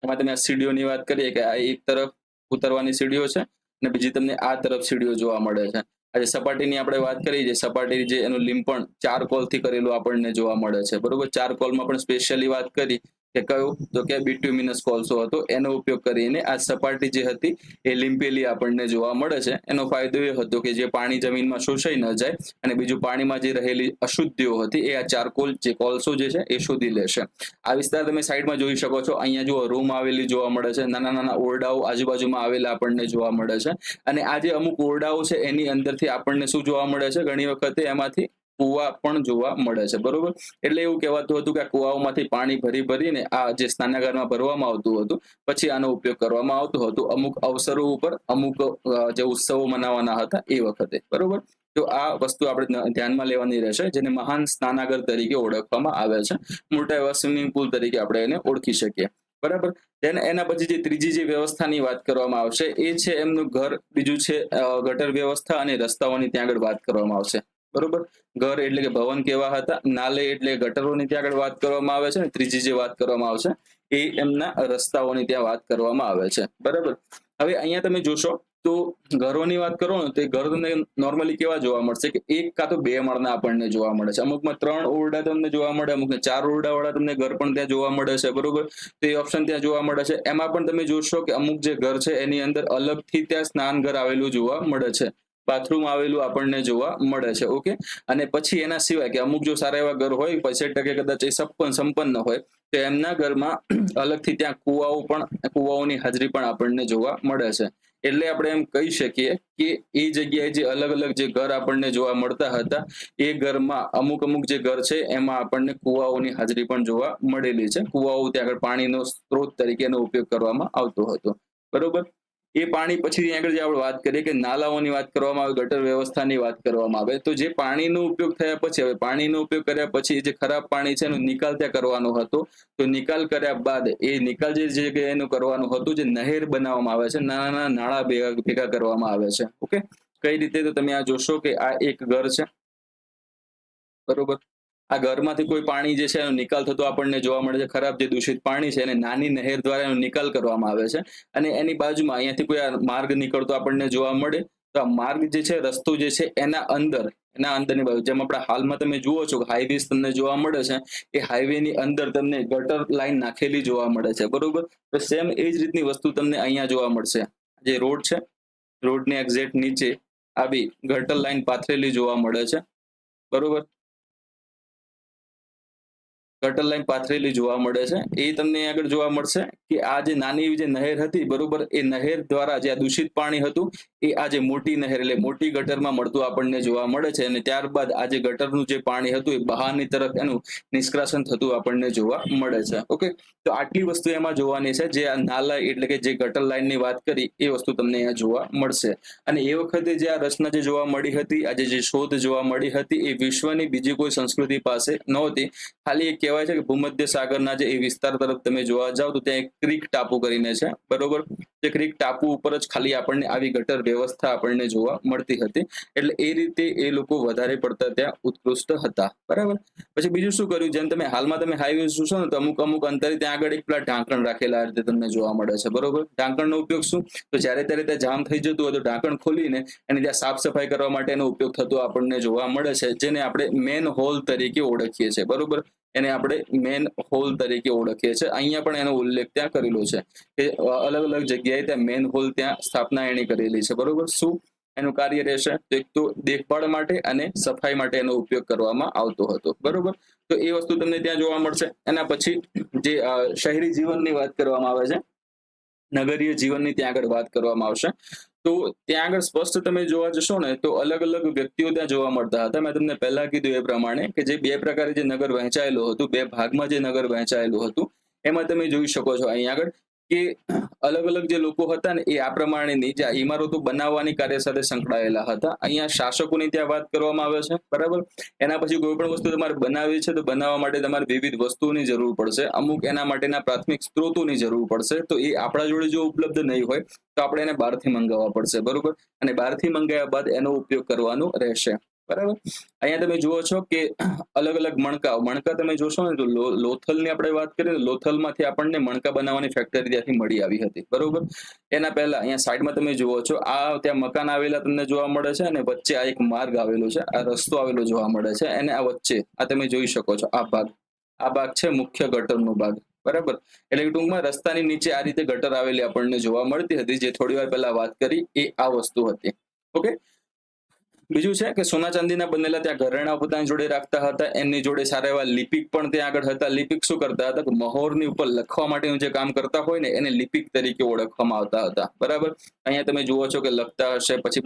A: એમાં તમે આ સીડીઓની વાત કરીએ કે આ એક તરફ ઉતરવાની સીડીઓ છે અને બીજી તમને આ તરફ સીડીઓ જોવા મળે છે. આજે સપાટીની આપણે વાત કરી, જે સપાટી જે એનું લીંપણ ચારકોલથી કરેલું આપણને જોવા મળે છે. બરોબર. ચારકોલમાં પણ સ્પેશિયલી વાત કરી કે કયો, તો કે બિટ્યુમિનસ કોલસો હતો, એનો ઉપયોગ કરીને આ સપાટી જે હતી એ લીંપેલી આપણને જોવા મળે છે. એનો ફાયદો એ હતો કે જે પાણી જમીનમાં શોષાઈ ન જાય અને બીજું પાણીમાં જે રહેલી અશુદ્ધિઓ હતી એ આ ચારકોલ જે કોલસો જે છે એ શોધી લેશે. આ વિસ્તાર તમે સાઈડમાં જોઈ શકો છો. અહીંયા જો રૂમ આવેલી જોવા મળે છે, નાના નાના ઓરડાઓ આજુબાજુમાં આવેલા આપણને જોવા મળે છે. અને આ જે અમુક ઓરડાઓ છે એની અંદરથી આપણને શું જોવા મળે છે, ઘણી વખતે એમાંથી કુવા પણ જોવા મળે છે. બરોબર. એટલે એવું કહેવાતું હતું કે આ કુવાઓમાંથી પાણી ભરીને આ જે સ્નાનાગારમાં ભરવામાં આવતું હતું, પછી આનો ઉપયોગ કરવામાં આવતો હતો અમુક અવસરો ઉપર, અમુક જે ઉત્સવો મનાવવાના હતા એ વખતે. બરોબર. તો આ વસ્તુ આપણે ધ્યાનમાં લેવાની રહેશે, જેને મહાન સ્નાનાગર તરીકે ઓળખવામાં આવે છે. મોટા એવા સ્વિમિંગ પુલ તરીકે આપણે એને ઓળખી શકીએ. બરાબર. એના પછી જે ત્રીજી જે વ્યવસ્થાની વાત કરવામાં આવશે એ છે એમનું ઘર, બીજું છે ગટર વ્યવસ્થા અને રસ્તાઓની ત્યાં આગળ વાત કરવામાં આવશે. બરોબર. ઘર એટલે કે ભવન કેવા હતા, નાલે એટલે ગટરોની ત્યાં આગળ વાત કરવામાં આવે છે, અને ત્રીજી જે વાત કરવામાં આવશે એ એમના રસ્તાઓની ત્યાં વાત કરવામાં આવે છે. બરાબર. હવે અહીંયા તમે જોશો તો ઘરોની વાત કરો ને તો એ ઘર તમને નોર્મલી કેવા જોવા મળશે કે એક કાં તો 2 માળના આપણને જોવા મળે છે. અમુકમાં 3 ઓરડા તમને જોવા મળે, અમુકને 4 ઓરડા વાળા તમને ઘર પણ ત્યાં જોવા મળે છે. બરોબર. તો એ ઓપ્શન ત્યાં જોવા મળે છે. એમાં પણ તમે જોશો કે અમુક જે ઘર છે એની અંદર અલગથી ત્યાં સ્નાન ઘર આવેલું જોવા મળે છે, બાથરૂમ આવેલું આપણને જોવા મળે છે. ઓકે. અને પછી એના સિવાય કે અમુક જો સારા એવા ઘર હોય 65% કદાચ એ સંપન્ન હોય તો એમના ઘરમાં અલગથી ત્યાં કુવાઓની હાજરી પણ આપણને જોવા મળે છે. એટલે આપણે એમ કહી શકીએ કે એ જગ્યાએ જે અલગ અલગ જે ઘર આપણને જોવા મળતા હતા એ ઘરમાં અમુક જે ઘર છે એમાં આપણને કુવાઓની હાજરી પણ જોવા મળેલી છે. કુવાઓ ત્યાં આગળ પાણીનો સ્ત્રોત તરીકેનો ઉપયોગ કરવામાં આવતો હતો. બરોબર. એ પાણી પછી આગળ જે આપણે વાત કરીએ કે નાલાઓની વાત કરવામાં આવે, ગટર વ્યવસ્થાની વાત કરવામાં આવે, તો જે પાણીનો ઉપયોગ થયા પછી, હવે પાણીનો ઉપયોગ કર્યા પછી જે ખરાબ પાણી છે એનો નિકાલ ત્યાં કરવાનો હતો. તો નિકાલ કર્યા બાદ એ નિકાલ જે જગ્યાએ એનું કરવાનું હતું, જે નહેર બનાવવામાં આવે છે, નાના નાના નાળા ભેગા કરવામાં આવે છે. ઓકે, કઈ રીતે? તો તમે આ જોશો કે આ એક ઘર છે, બરોબર. આ ઘરમાંથી કોઈ પાણી જે છે એનો નિકાલ થતો આપણને જોવા મળે છે. ખરાબ જે દૂષિત પાણી છે એને નાની નહેર દ્વારા એનો નિકાલ કરવામાં આવે છે, અને એની બાજુમાં અહીંયાથી કોઈ આ માર્ગ નીકળતો આપણને જોવા મળે. તો આ માર્ગ જે છે, રસ્તો જે છે એના અંદરની બાજુ, જેમ આપણે હાલમાં તમે જુઓ છો કે હાઈવેસ તમને જોવા મળે છે, એ હાઈવે ની અંદર તમને ગટર લાઈન નાખેલી જોવા મળે છે, બરોબર. તો સેમ એ જ રીતની વસ્તુ તમને અહીંયા જોવા મળશે. જે રોડ છે, રોડની એક્ઝેક્ટ નીચે આવી ગટર લાઈન પાથરેલી જોવા મળે છે, બરોબર. ગટર લાઈન પાથરેલી જોવા મળે છે. એ તમને આગળ જોવા મળશે કે આ જે નાની એવી જે નહેર હતી, બરોબર, એ નહેર દ્વારા જે આ દૂષિત પાણી હતું એ આ જે મોટી નહેર એટલે મોટી ગટરમાં મળતું આપણને જોવા મળે છે. અને ત્યારબાદ આ જે ગટરનું જે પાણી હતું એ બહારની તરફ એનું નિષ્કાશન થતું આપણને જોવા મળે છે. ઓકે, તો આટલી વસ્તુ એમાં જોવાની છે. જે આ નાલા એટલે કે જે ગટર લાઈનની વાત કરી એ વસ્તુ તમને અહીંયા જોવા મળશે. અને એ વખતે જે આ રચના જે જોવા મળી હતી, આજે જે શોધ જોવા મળી હતી, એ વિશ્વની બીજી કોઈ સંસ્કૃતિ પાસે નહોતી. ખાલી એક કહેવાય છે કે ભૂમધ્ય સાગરના જે એ વિસ્તાર તરફ તમે જોવા જાવ તો ત્યાં એક ક્રીક ટાપુ કરીને છે, બરોબર. જે ક્રીક ટાપુ ઉપર જ ખાલી આપણને આવી ગટર વ્યવસ્થા આપણને જોવા મળતી હતી. એટલે એ રીતે એ લોકો વધારે પડતા ત્યાં ઉત્કૃષ્ટ હતા, બરાબર. પછી બીજું શું કર્યું, જેમ તમે હાલમાં તમે હાઈવે જોશો ને તો અમુક અંતરે ત્યાં આગળ એક પેલા ઢાંકણ રાખેલા આ રીતે તમને જોવા મળે છે, બરોબર. ઢાંકણનો ઉપયોગ શું? તો જ્યારે ત્યારે ત્યાં જામ થઈ જતું હોય તો ઢાંકણ ખોલીને અને ત્યાં સાફ સફાઈ કરવા માટે એનો ઉપયોગ થતો આપણને જોવા મળે છે, જેને આપણે મેન હોલ તરીકે ઓળખીએ છીએ, બરોબર. એને આપણે મેન હોલ તરીકે ઓળખીએ છીએ. અહીંયા પણ એનો ઉલ્લેખ ત્યાં કરેલો છે કે અલગ અલગ જગ્યાએ ત્યાં મેન હોલ ત્યાં સ્થાપના એની કરેલી છે, બરોબર. શું એનું કાર્ય રહેશે? તો એક તો દેખભાળ માટે અને સફાઈ માટે એનો ઉપયોગ કરવામાં આવતો હતો, બરોબર. તો એ વસ્તુ તમને ત્યાં જોવા મળશે. એના પછી જે શહેરી જીવનની વાત કરવામાં આવે છે, નગરીય જીવનની ત્યાં આગળ વાત કરવામાં આવશે. તો ત્યાં આગળ સ્પષ્ટ તમે જોવા જશો ને તો અલગ અલગ વ્યક્તિઓ ત્યાં જોવા મળતા હતા. મેં તમને પહેલા કીધું એ પ્રમાણે કે જે બે પ્રકારે જે નગર વહેંચાયેલું હતું, બે ભાગમાં જે નગર વહેંચાયેલું હતું, એમાં તમે જોઈ શકો છો અહીં આગળ કે અલગ અલગ જે લોકો હતા ને એ આ પ્રમાણેની જે ઇમારતો બનાવવાની કાર્ય સાથે સંકળાયેલા હતા. અહીંયા શાસકોની ત્યાં વાત કરવામાં આવે છે, બરાબર. એના પછી કોઈ પણ વસ્તુ તમારે બનાવવી છે તો બનાવવા માટે તમારે વિવિધ વસ્તુઓની જરૂર પડશે. અમુક એના માટેના પ્રાથમિક સ્ત્રોતોની જરૂર પડશે. તો એ આપણા જોડે જો ઉપલબ્ધ નહીં હોય તો આપણે એને બહારથી મંગાવવા પડશે, બરોબર. અને બહારથી મંગાવ્યા બાદ એનો ઉપયોગ કરવાનો રહેશે, બરાબર. અહીંયા તમે જુઓ છો કે અલગ અલગ મણકા તમે જોશો ને તો લોથલની આપણે વાત કરીએ તો લોથલમાંથી આપણને મણકા બનાવવાની ફેક્ટરી ત્યાંથી મળી આવી હતી, બરોબર. એના પહેલા અહીંયા સાઈડમાં તમે જુઓ છો આ ત્યાં મકાન આવેલા તમને જોવા મળે છે, અને વચ્ચે આ એક માર્ગ આવેલો છે, આ રસ્તો આવેલો જોવા મળે છે. અને આ વચ્ચે આ તમે જોઈ શકો છો આ ભાગ છે મુખ્ય ગટરનો ભાગ, બરાબર. એટલે ટૂંકમાં રસ્તાની નીચે આ રીતે ગટર આવેલી આપણને જોવા મળતી હતી. જે થોડી વાર પહેલા વાત કરી એ આ વસ્તુ હતી. ઓકે, બીજું છે કે સોના ચાંદીના બનેલા ત્યાં ઘરેણાં પોતાની જોડે રાખતા હતા. એમની જોડે સારા એવા લિપિક પણ ત્યાં આગળ હતા. લિપિક શું કરતા હતા કે મહોરની ઉપર લખવા માટેનું જે કામ કરતા હોય ને એને લિપિક તરીકે ઓળખવામાં આવતા હતા, બરાબર. અહીંયા તમે જુઓ છો કે લખતા હશે, પછી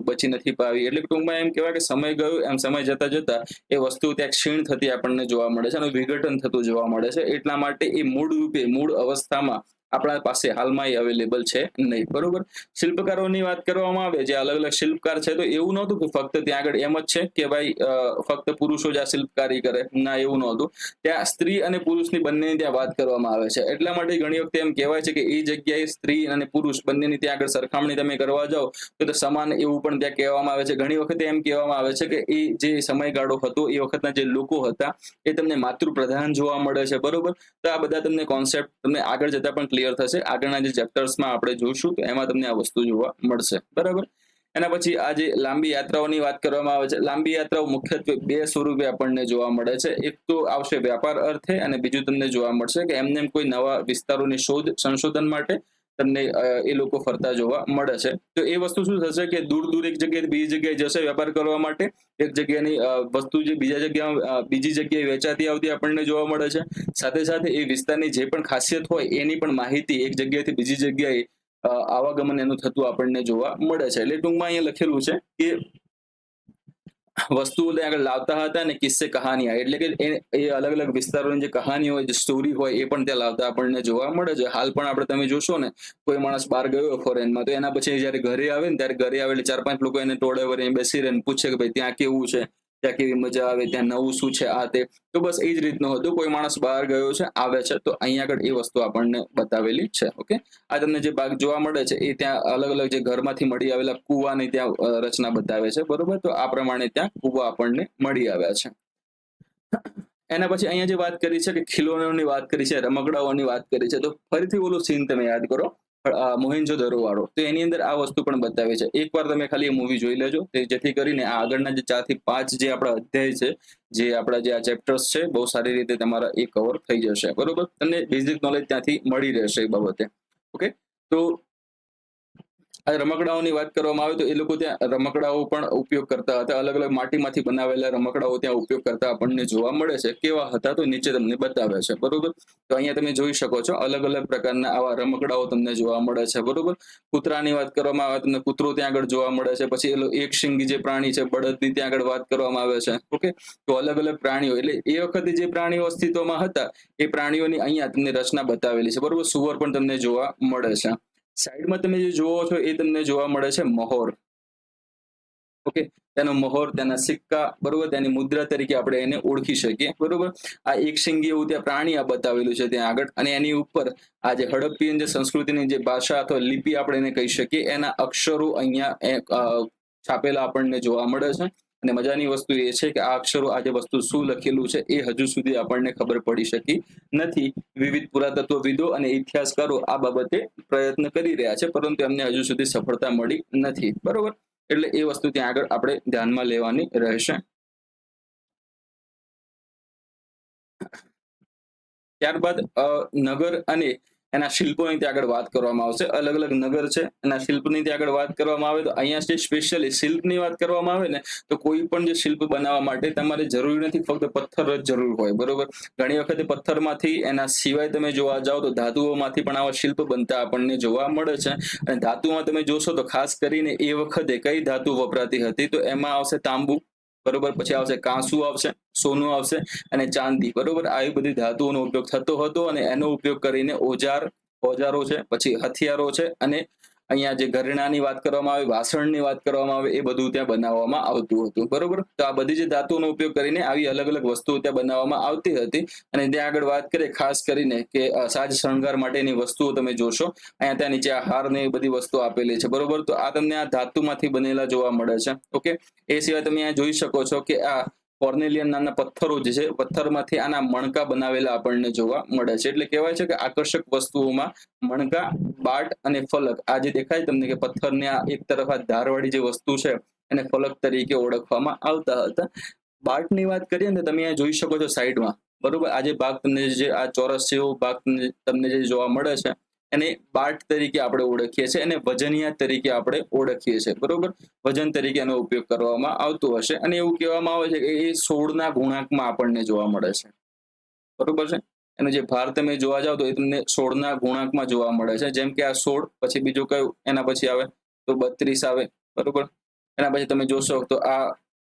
A: બચી નથી પાવી. એટલે ટૂંકમાં એમ કહેવાય કે સમય ગયો એમ સમય જતા જતા એ વસ્તુ ત્યાં ક્ષીણ થતી આપણને જોવા મળે છે અને વિઘટન થતું જોવા મળે છે. એટલા માટે એ મૂળ અવસ્થામાં આપણા પાસે હાલમાં એ અવેલેબલ છે નહીં, બરોબર. શિલ્પકારોની વાત કરવામાં આવે, જે અલગ અલગ શિલ્પકાર છે, તો એવું નહોતું કે ફક્ત ત્યાં આગળ એમ જ છે કે ભાઈ ફક્ત પુરુષો જ આ શિલ્પકારી કરે, ના, એવું નહોતું. ત્યાં સ્ત્રી અને પુરુષની બંનેની ત્યાં વાત કરવામાં આવે છે. એટલા માટે ઘણી વખતે એમ કહેવાય છે કે એ જગ્યાએ સ્ત્રી અને પુરુષ બંનેની ત્યાં આગળ સરખામણી તમે કરવા જાઓ તો સમાન એવું પણ ત્યાં કહેવામાં આવે છે. ઘણી વખતે એમ કહેવામાં આવે છે કે એ જે સમયગાળો હતો એ વખતના જે લોકો હતા એ તમને માતૃ પ્રધાન જોવા મળે છે, બરોબર. તો આ બધા તમને કોન્સેપ્ટ તમને આગળ જતા પણ ક્લિયર થશે. આગળના જે ચેપ્ટર્સમાં આપણે જોઈશું તો એમાં તમને આ વસ્તુ જોવા મળશે, બરાબર. એના પછી આ જે લાંબી યાત્રાઓની વાત કરવામાં આવે છે, લાંબી યાત્રાઓ મુખ્યત્વે બે સ્વરૂપે આપણને જોવા મળે છે. એક તો આવશે વ્યાપાર અર્થે, અને બીજું તમને જોવા મળશે કે એમને કોઈ નવા વિસ્તારોની શોધ સંશોધન માટે તમને એ લોકો ફરતા જોવા મળે છે. તો એ વસ્તુ શું થશે કે દૂર એક જગ્યાએ બીજી જગ્યાએ જશે વ્યાપાર કરવા માટે. એક જગ્યાની વસ્તુ જે બીજી જગ્યાએ વેચાતી આવતી આપણને જોવા મળે છે. સાથે સાથે એ વિસ્તારની જે પણ ખાસિયત હોય એની પણ માહિતી એક જગ્યાએથી બીજી જગ્યાએ આવાગમન એનું થતું આપણને જોવા મળે છે. એટલે ટૂંકમાં અહીંયા લખેલું છે કે વસ્તુઓ ત્યાં આગળ લાવતા હતા ને કિસ્સે કહાનિયા એટલે કે એ અલગ અલગ વિસ્તારોની જે કહાની હોય, જે સ્ટોરી હોય, એ પણ ત્યાં લાવતા આપણને જોવા મળે છે. હાલ પણ આપણે તમે જોશો ને, કોઈ માણસ બહાર ગયો ફોરેનમાં, તો એના પછી જયારે ઘરે આવે ને, ત્યારે ઘરે આવે એટલે 4-5 લોકો એને ટોળે વળીને બેસી રહે ને પૂછે કે ભાઈ ત્યાં કેવું છે, ત્યાં કેવી મજા આવે, ત્યાં નવું શું છે, આ તે. તો બસ એ જ રીતનું હતું. કોઈ માણસ બહાર ગયો છે, આવે છે, તો અહીંયા આગળ એ વસ્તુ આપણને બતાવેલી છે. ઓકે, આ તમને જે ભાગ જોવા મળે છે એ ત્યાં અલગ અલગ જે ઘરમાંથી મળી આવેલા કુવાની ત્યાં રચના બતાવે છે. બરોબર, તો આ પ્રમાણે ત્યાં કુવા આપણને મળી આવ્યા છે. એના પછી અહીંયા જે વાત કરી છે કે ખિલોનાઓની વાત કરી છે, રમકડાઓની વાત કરી છે, તો ફરીથી ઓલો સીન તમે યાદ કરો, મોહેન્જો દરો વાળો. તો એની અંદર આ વસ્તુ પણ બતાવી છે. એકવાર તમે ખાલી એ મૂવી જોઈ લેજો, જેથી કરીને આ આગળના જે 4 થી 5 જે આપણા અધ્યાય છે, જે આપણા જે આ ચેપ્ટર્સ છે, બહુ સારી રીતે તમારા એ કવર થઈ જશે. બરોબર, તમને બેઝિક નોલેજ ત્યાંથી મળી રહેશે એ બાબતે. ઓકે, તો આ રમકડાઓની વાત કરવામાં આવે તો એ લોકો ત્યાં રમકડાઓ પણ ઉપયોગ કરતા હતા. અલગ અલગ માટીમાંથી બનાવેલા રમકડાઓ ત્યાં ઉપયોગ કરતા આપણને જોવા મળે છે. કેવા હતા તો નીચે તમને બતાવે છે. બરોબર, તો અહીંયા તમે જોઈ શકો છો અલગ અલગ પ્રકારના આવા રમકડાઓ તમને જોવા મળે છે. બરોબર, કૂતરાની વાત કરવામાં આવે તમને કૂતરો ત્યાં આગળ જોવા મળે છે. પછી એલો એક શિંગી જે પ્રાણી છે, બળદની ત્યાં આગળ વાત કરવામાં આવે છે. ઓકે, તો અલગ અલગ પ્રાણીઓ એટલે એ વખતે જે પ્રાણીઓ અસ્તિત્વમાં હતા એ પ્રાણીઓની અહીંયા તમને રચના બતાવેલી છે. બરોબર, સુવર પણ તમને જોવા મળે છે. સાઈડમાં તમે જે જોવો છો એ તમને જોવા મળે છે મહોર. ઓકે, તેનો મહોર, તેના સિક્કા, બરોબર, તેની મુદ્રા તરીકે આપણે એને ઓળખી શકીએ. બરોબર, આ એક શિંગી એવું ત્યાં પ્રાણી આ બતાવેલું છે ત્યાં આગળ, અને એની ઉપર આ જે હડપ્પીયન જે સંસ્કૃતિની જે ભાષા અથવા લિપિ આપણે એને કહી શકીએ, એના અક્ષરો અહીંયા છાપેલા આપણને જોવા મળે છે. અને મજાની વસ્તુ એ છે કે આ અક્ષરો, આ જે વસ્તુ શું લખેલું છે એ હજુ સુધી આપણને ખબર પડી શકી નથી. વિવિધ પુરાતત્વવિદો અને ઇતિહાસકારો આ બાબતે પ્રયત્ન કરી રહ્યા છે, પરંતુ એમને હજુ સુધી સફળતા મળી નથી. બરોબર, એટલે એ વસ્તુ ત્યાં આગળ આપણે ધ્યાનમાં લેવાની રહેશે. ત્યારબાદ નગર અને એના શિલ્પોની ત્યાં આગળ વાત કરવામાં આવશે. અલગ અલગ નગર છે, એના શિલ્પની ત્યાં આગળ વાત કરવામાં આવે તો અહીંયા જે સ્પેશિયલી શિલ્પની વાત કરવામાં આવે ને, તો કોઈ પણ જે શિલ્પ બનાવવા માટે તમારે જરૂરી નથી ફક્ત પથ્થર જ જરૂર હોય. બરોબર, ઘણી વખતે પથ્થરમાંથી, એના સિવાય તમે જોવા જાઓ તો ધાતુઓમાંથી પણ આવા શિલ્પ બનતા આપણને જોવા મળે છે. અને ધાતુમાં તમે જોશો તો ખાસ કરીને એ વખતે કઈ ધાતુ વપરાતી હતી, તો એમાં આવશે તાંબુ. બરોબર, પછી આવશે કાંસુ, આવશે સોનું, આવશે અને ચાંદી. બરોબર, આવી બધી ધાતુઓનો ઉપયોગ થતો હતો, અને એનો ઉપયોગ કરીને ઓજારો છે, પછી હથિયારો છે, અને અહીંયા જે ઘરેણાની વાત કરવામાં આવે, વાસણની વાત કરવામાં આવે, એ બધું ત્યાં બનાવવામાં આવતું હતું. બરોબર, તો આ બધી જે ધાતુઓનો ઉપયોગ કરીને આવી અલગ અલગ વસ્તુઓ ત્યાં બનાવવામાં આવતી હતી. અને ત્યાં આગળ વાત કરીએ ખાસ કરીને કે સાજ શણગાર માટેની વસ્તુઓ તમે જોશો, અહીંયા ત્યાં નીચે આ હાર ને એ બધી વસ્તુઓ આપેલી છે. બરોબર, તો આ તમને આ ધાતુમાંથી બનેલા જોવા મળે છે. ઓકે, એ સિવાય તમે અહીંયા જોઈ શકો છો કે આ કોર્નેલિયન નામના પથ્થરો જે છે, પથ્થરમાંથી આના મણકા બનાવેલા આપણને જોવા મળે છે. એટલે કહેવાય છે કે આકર્ષક વસ્તુઓમાં મણકા, બાટ અને ફલક, આ જે દેખાય તમને કે પથ્થરની આ એક તરફ આ ધારવાળી જે વસ્તુ છે, એને ફલક તરીકે ઓળખવામાં આવતા હતા. બાટની વાત કરીએ ને, તમે અહીંયા જોઈ શકો છો સાઈડમાં. બરોબર, આ જે ભાગ તમને જે આ ચોરસ જેવો ભાગ તમને જે જોવા મળે છે, એને બાટ તરીકે આપણે ઓળખીએ છીએ, અને વજનિયા તરીકે આપણે ઓળખીએ છીએ. બરોબર, વજન તરીકે એનો ઉપયોગ કરવામાં આવતો હશે. અને એવું કહેવામાં આવે છે કે એ 16ના ગુણાંકમાં આપણને જોવા મળે છે. બરોબર છે, એનો જે ભાર તમે જોવા જાવ તો એ તમને 16ના ગુણાંકમાં જોવા મળે છે. જેમ કે આ 16, પછી બીજું કયું એના પછી આવે તો 32 આવે. બરોબર, એના પછી તમે જોશો તો આ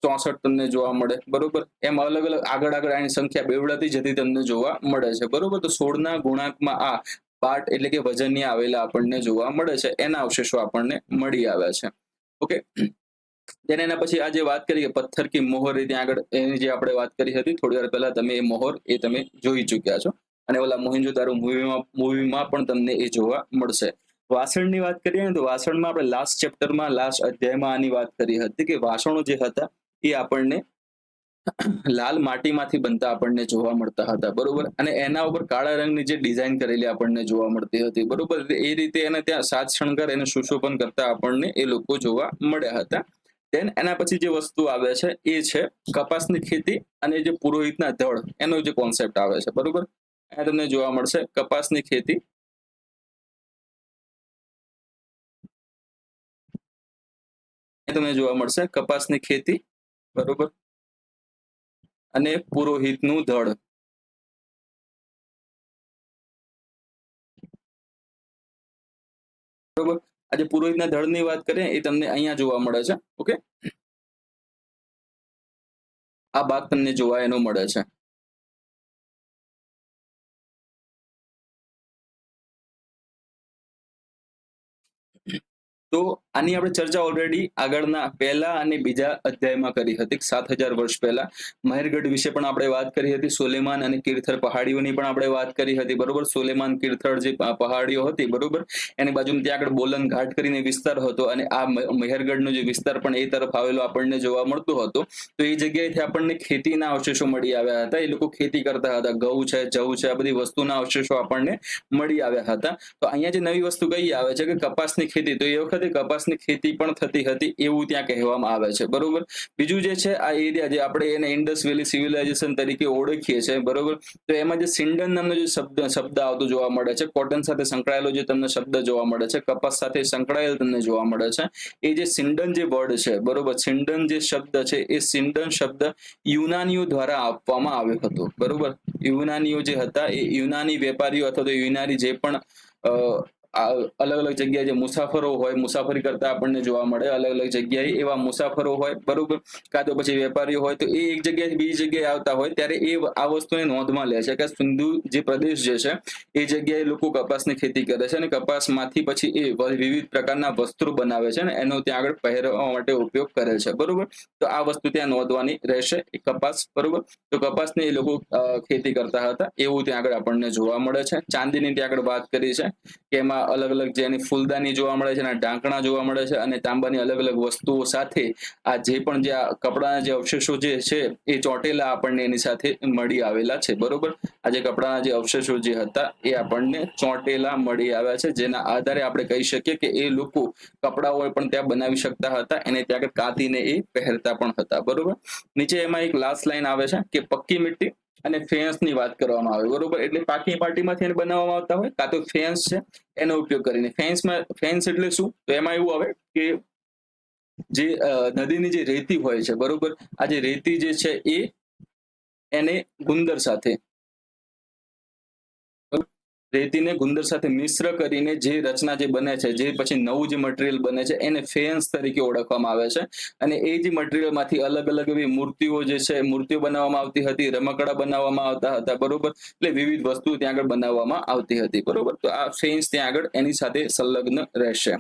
A: 64 તમને જોવા મળે. બરોબર, એમ અલગ અલગ આગળ આગળ આની સંખ્યા બેવડાતી જતી તમને જોવા મળે છે. બરોબર, તો 16ના ગુણાંકમાં આ બાટ એટલે કે વજનિયા આવેલા આપણને જોવા મળે છે. એના અવશેષો આપણને મળી આવ્યા છે. ઓકે, then એના પછી આ જે વાત કરી કે પથ્થર કી મોહર, ત્યાં આગળ એની જે આપણે વાત કરી હતી થોડી વાર પહેલા, તમે એ મોહર એ તમે જોઈ ચુક્યા છો. અને ઓલા મોહેન્જો-દારો મૂવીમાં પણ તમને એ જોવા મળશે. વાસણની વાત કરીએ ને, તો વાસણમાં આપણે લાસ્ટ ચેપ્ટરમાં, લાસ્ટ અધ્યાયમાં આની વાત કરી હતી કે વાસણો જે હતા એ આપણને લાલ માટીમાંથી બનતા આપણને જોવા મળતા હતા. બરોબર, અને એના ઉપર કાળા રંગની જે ડિઝાઇન કરેલી આપણને જોવા મળતી હતી. બરોબર, એ રીતે એને ત્યાં સાજ શણગાર, એને સુશોભન કરતા આપણને એ લોકો જોવા મળ્યા હતા. દેન એના પછી જે વસ્તુ આવે છે એ છે કપાસની ખેતી અને જે પુરોહિતના ધડ, એનો જે કોન્સેપ્ટ આવે છે. બરોબર, અહીંયા તમને જોવા મળશે કપાસની ખેતી, તમને જોવા મળશે કપાસની ખેતી. બરોબર, અને પુરોહિતનું ધડ. બરોબર, આજે પુરોહિતના ધડની વાત કરીએ એ તમને અહીંયા જોવા મળે છે. ઓકે, આ ભાગ તમને જોવા એનો મળે છે. તો આની આપણે ચર્ચા ઓલરેડી આગળના પહેલા અને બીજા અધ્યાયમાં કરી હતી. 7,000 વર્ષ પહેલા મહેરગઢ વિશે પણ આપણે વાત કરી હતી. સોલેમાન અને કીર્થર પહાડીઓની પણ આપણે વાત કરી હતી, બરોબર. સોલેમાન કીર્થર જે પહાડીઓ હતી, બરોબર, એની બાજુમાં ત્યાં આગળ બોલન ઘાટ કરીને વિસ્તાર હતો, અને આ મહેરગઢનો જે વિસ્તાર પણ એ તરફ આવેલો આપણને જોવા મળતો હતો. તો એ જગ્યાએથી આપણને ખેતીના અવશેષો મળી આવ્યા હતા. એ લોકો ખેતી કરતા હતા, ઘઉં છે, જવ છે, આ બધી વસ્તુના અવશેષો આપણને મળી આવ્યા હતા. તો અહીંયા જે નવી વસ્તુ કઈ આવે છે કે કપાસની ખેતી, તો એ વખતે કપાસની ખેતી પણ થતી હતી એવું ત્યાં કહેવામાં આવે છે, બરોબર. બીજું જે છે આ એરિયા જે આપણે એને ઇન્ડસ વેલી સિવિલાઇઝેશન તરીકે ઓળખીએ છીએ, બરોબર. તો એમાં જે સિંડન નામનો જે શબ્દ આવતો જોવા મળે છે, કોટન સાથે સંકળાયેલો જે તમને શબ્દ જોવા મળે છે, કપાસ સાથે સંકળાયેલ તમને જોવા મળે છે, એ જે સિંડન જે વર્ડ છે, બરોબર, સિંડન જે શબ્દ છે, એ સિંડન શબ્દ યુનાનીઓ દ્વારા આપવામાં આવ્યો હતો, બરોબર. યુનાનીઓ જે હતા એ યુનાની વેપારીઓ અથવા તો યુનાની જે પણ અલગ અલગ જગ્યાએ જે મુસાફરો હોય, મુસાફરી કરતા આપણને જોવા મળે અલગ અલગ જગ્યાએ, એવા મુસાફરો હોય, બરોબર, કાં તો પછી વેપારીઓ હોય, તો એ એક જગ્યાએ બીજી જગ્યાએ આવતા હોય ત્યારે એ આ વસ્તુને નોંધમાં લે છે કે સિંધુ જે પ્રદેશ જે છે એ જગ્યાએ લોકો કપાસની ખેતી કરે છે, અને કપાસમાંથી પછી એ વિવિધ પ્રકારના વસ્ત્રો બનાવે છે, અને એનો ત્યાં આગળ પહેરવા માટે ઉપયોગ કરે છે, બરોબર. તો આ વસ્તુ ત્યાં નોંધવાની રહેશે, એ કપાસ, બરોબર. તો કપાસની એ લોકો ખેતી કરતા હતા એવું ત્યાં આગળ આપણને જોવા મળે છે. ચાંદીની ત્યાં આગળ વાત કરી છે કે એમાં અલગ અલગ જે એની ફૂલદાની જોવા મળે છે, એના ઢાંકણા જોવા મળે છે, અને તાંબાની અલગ અલગ વસ્તુઓ સાથે આ જે પણ જે કપડાના જે અવશેષો જે છે એ ચોંટેલા આપણને એની સાથે મળી આવેલા છે, બરોબર. આ જે કપડાના જે અવશેષો જે હતા એ આપણને ચોંટેલા મળી આવ્યા છે, જેના આધારે આપણે કહી શકીએ કે એ લોકો કપડાઓ પણ ત્યાં બનાવી શકતા હતા, એને ત્યાં આગળ કાંતીને એ પહેરતા પણ હતા, બરોબર. નીચે એમાં એક લાસ્ટ લાઈન આવે છે કે પક્કી મિટ્ટી અને ફેન્સની વાત કરવામાં આવે, બરોબર. એટલે પાકી માટીમાંથી એને બનાવવામાં આવતા હોય, કાં તો ફેન્સ છે એનો ઉપયોગ કરીને. ફેન્સ એટલે શું? તો એમાં એવું આવે કે જે નદીની જે રેતી હોય છે, બરોબર, આ જે રેતી જે છે એને ગુંદર સાથે રેતીને ગુંદર સાથે મિશ્ર કરીને જે રચના જે બને છે, જે પછી નવું જે મટીરિયલ બને છે, એને ફેન્સ તરીકે ઓળખવામાં આવે છે. અને એ જે મટીરિયલમાંથી અલગ અલગ એવી મૂર્તિઓ જે છે, મૂર્તિઓ બનાવવામાં આવતી હતી, રમકડા બનાવવામાં આવતા હતા, બરોબર. એટલે વિવિધ વસ્તુ ત્યાં આગળ બનાવવામાં આવતી હતી, બરોબર. તો આ ફેન્સ ત્યાં આગળ એની સાથે સંલગ્ન રહેશે.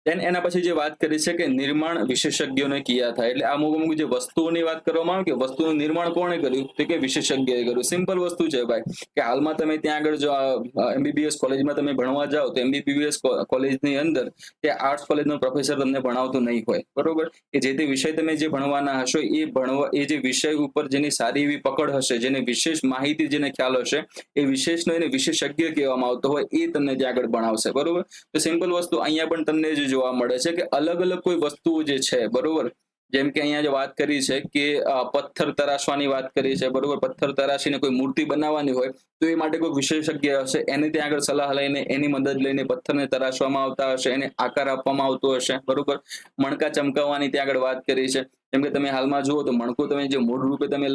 A: દેન એના પછી જે વાત કરી છે કે નિર્માણ વિશેષજ્ઞોને કિયા થાય, એટલે અમુક અમુક જે વસ્તુઓની વાત કરવામાં આવે કે વસ્તુનું નિર્માણ કોણે કર્યું, તો કે વિશેષજ્ઞએ કર્યું. સિમ્પલ વસ્તુ છે ભાઈ, કે હાલમાં તમે ત્યાં આગળ જો એમબીબીએસ કોલેજમાં તમે ભણવા જાઓ તો એમબીબીએસ કોલેજની અંદર ત્યાં આર્ટ્સ કોલેજનો પ્રોફેસર તમને ભણાવતો નહીં હોય, બરોબર. કે જે તે વિષય તમે જે ભણવાના હશો એ જે વિષય ઉપર જેની સારી એવી પકડ હશે, જેને વિશેષ માહિતી જેને ખ્યાલ હશે, એ વિશેષનો એને વિશેષજ્ઞ કહેવામાં આવતો હોય, એ તમને ત્યાં આગળ ભણાવશે, બરોબર. તો સિમ્પલ વસ્તુ અહીંયા પણ તમને જોવા મળે છે કે અલગ અલગ કોઈ વસ્તુઓ જે છે, બરોબર, જેમ કે અહીંયા જે વાત કરી છે કે પથ્થર તરાશવાની વાત કરી છે, બરોબર. પથ્થર તરાશીને કોઈ મૂર્તિ બનાવવાની હોય તો એ માટે કોઈ વિશેષજ્ઞ હશે, એને ત્યાં આગળ સલાહ લઈને એની મદદ લઈને પથ્થરને તરાશવામાં આવતા હશે, એને આકાર આપવામાં આવતો હશે, બરોબર. મણકા ચમકાવવાની ત્યાં આગળ વાત કરી છે. જેમ કે તમે હાલમાં જુઓ તો મણકું તમે જે મૂળ રૂપે તમે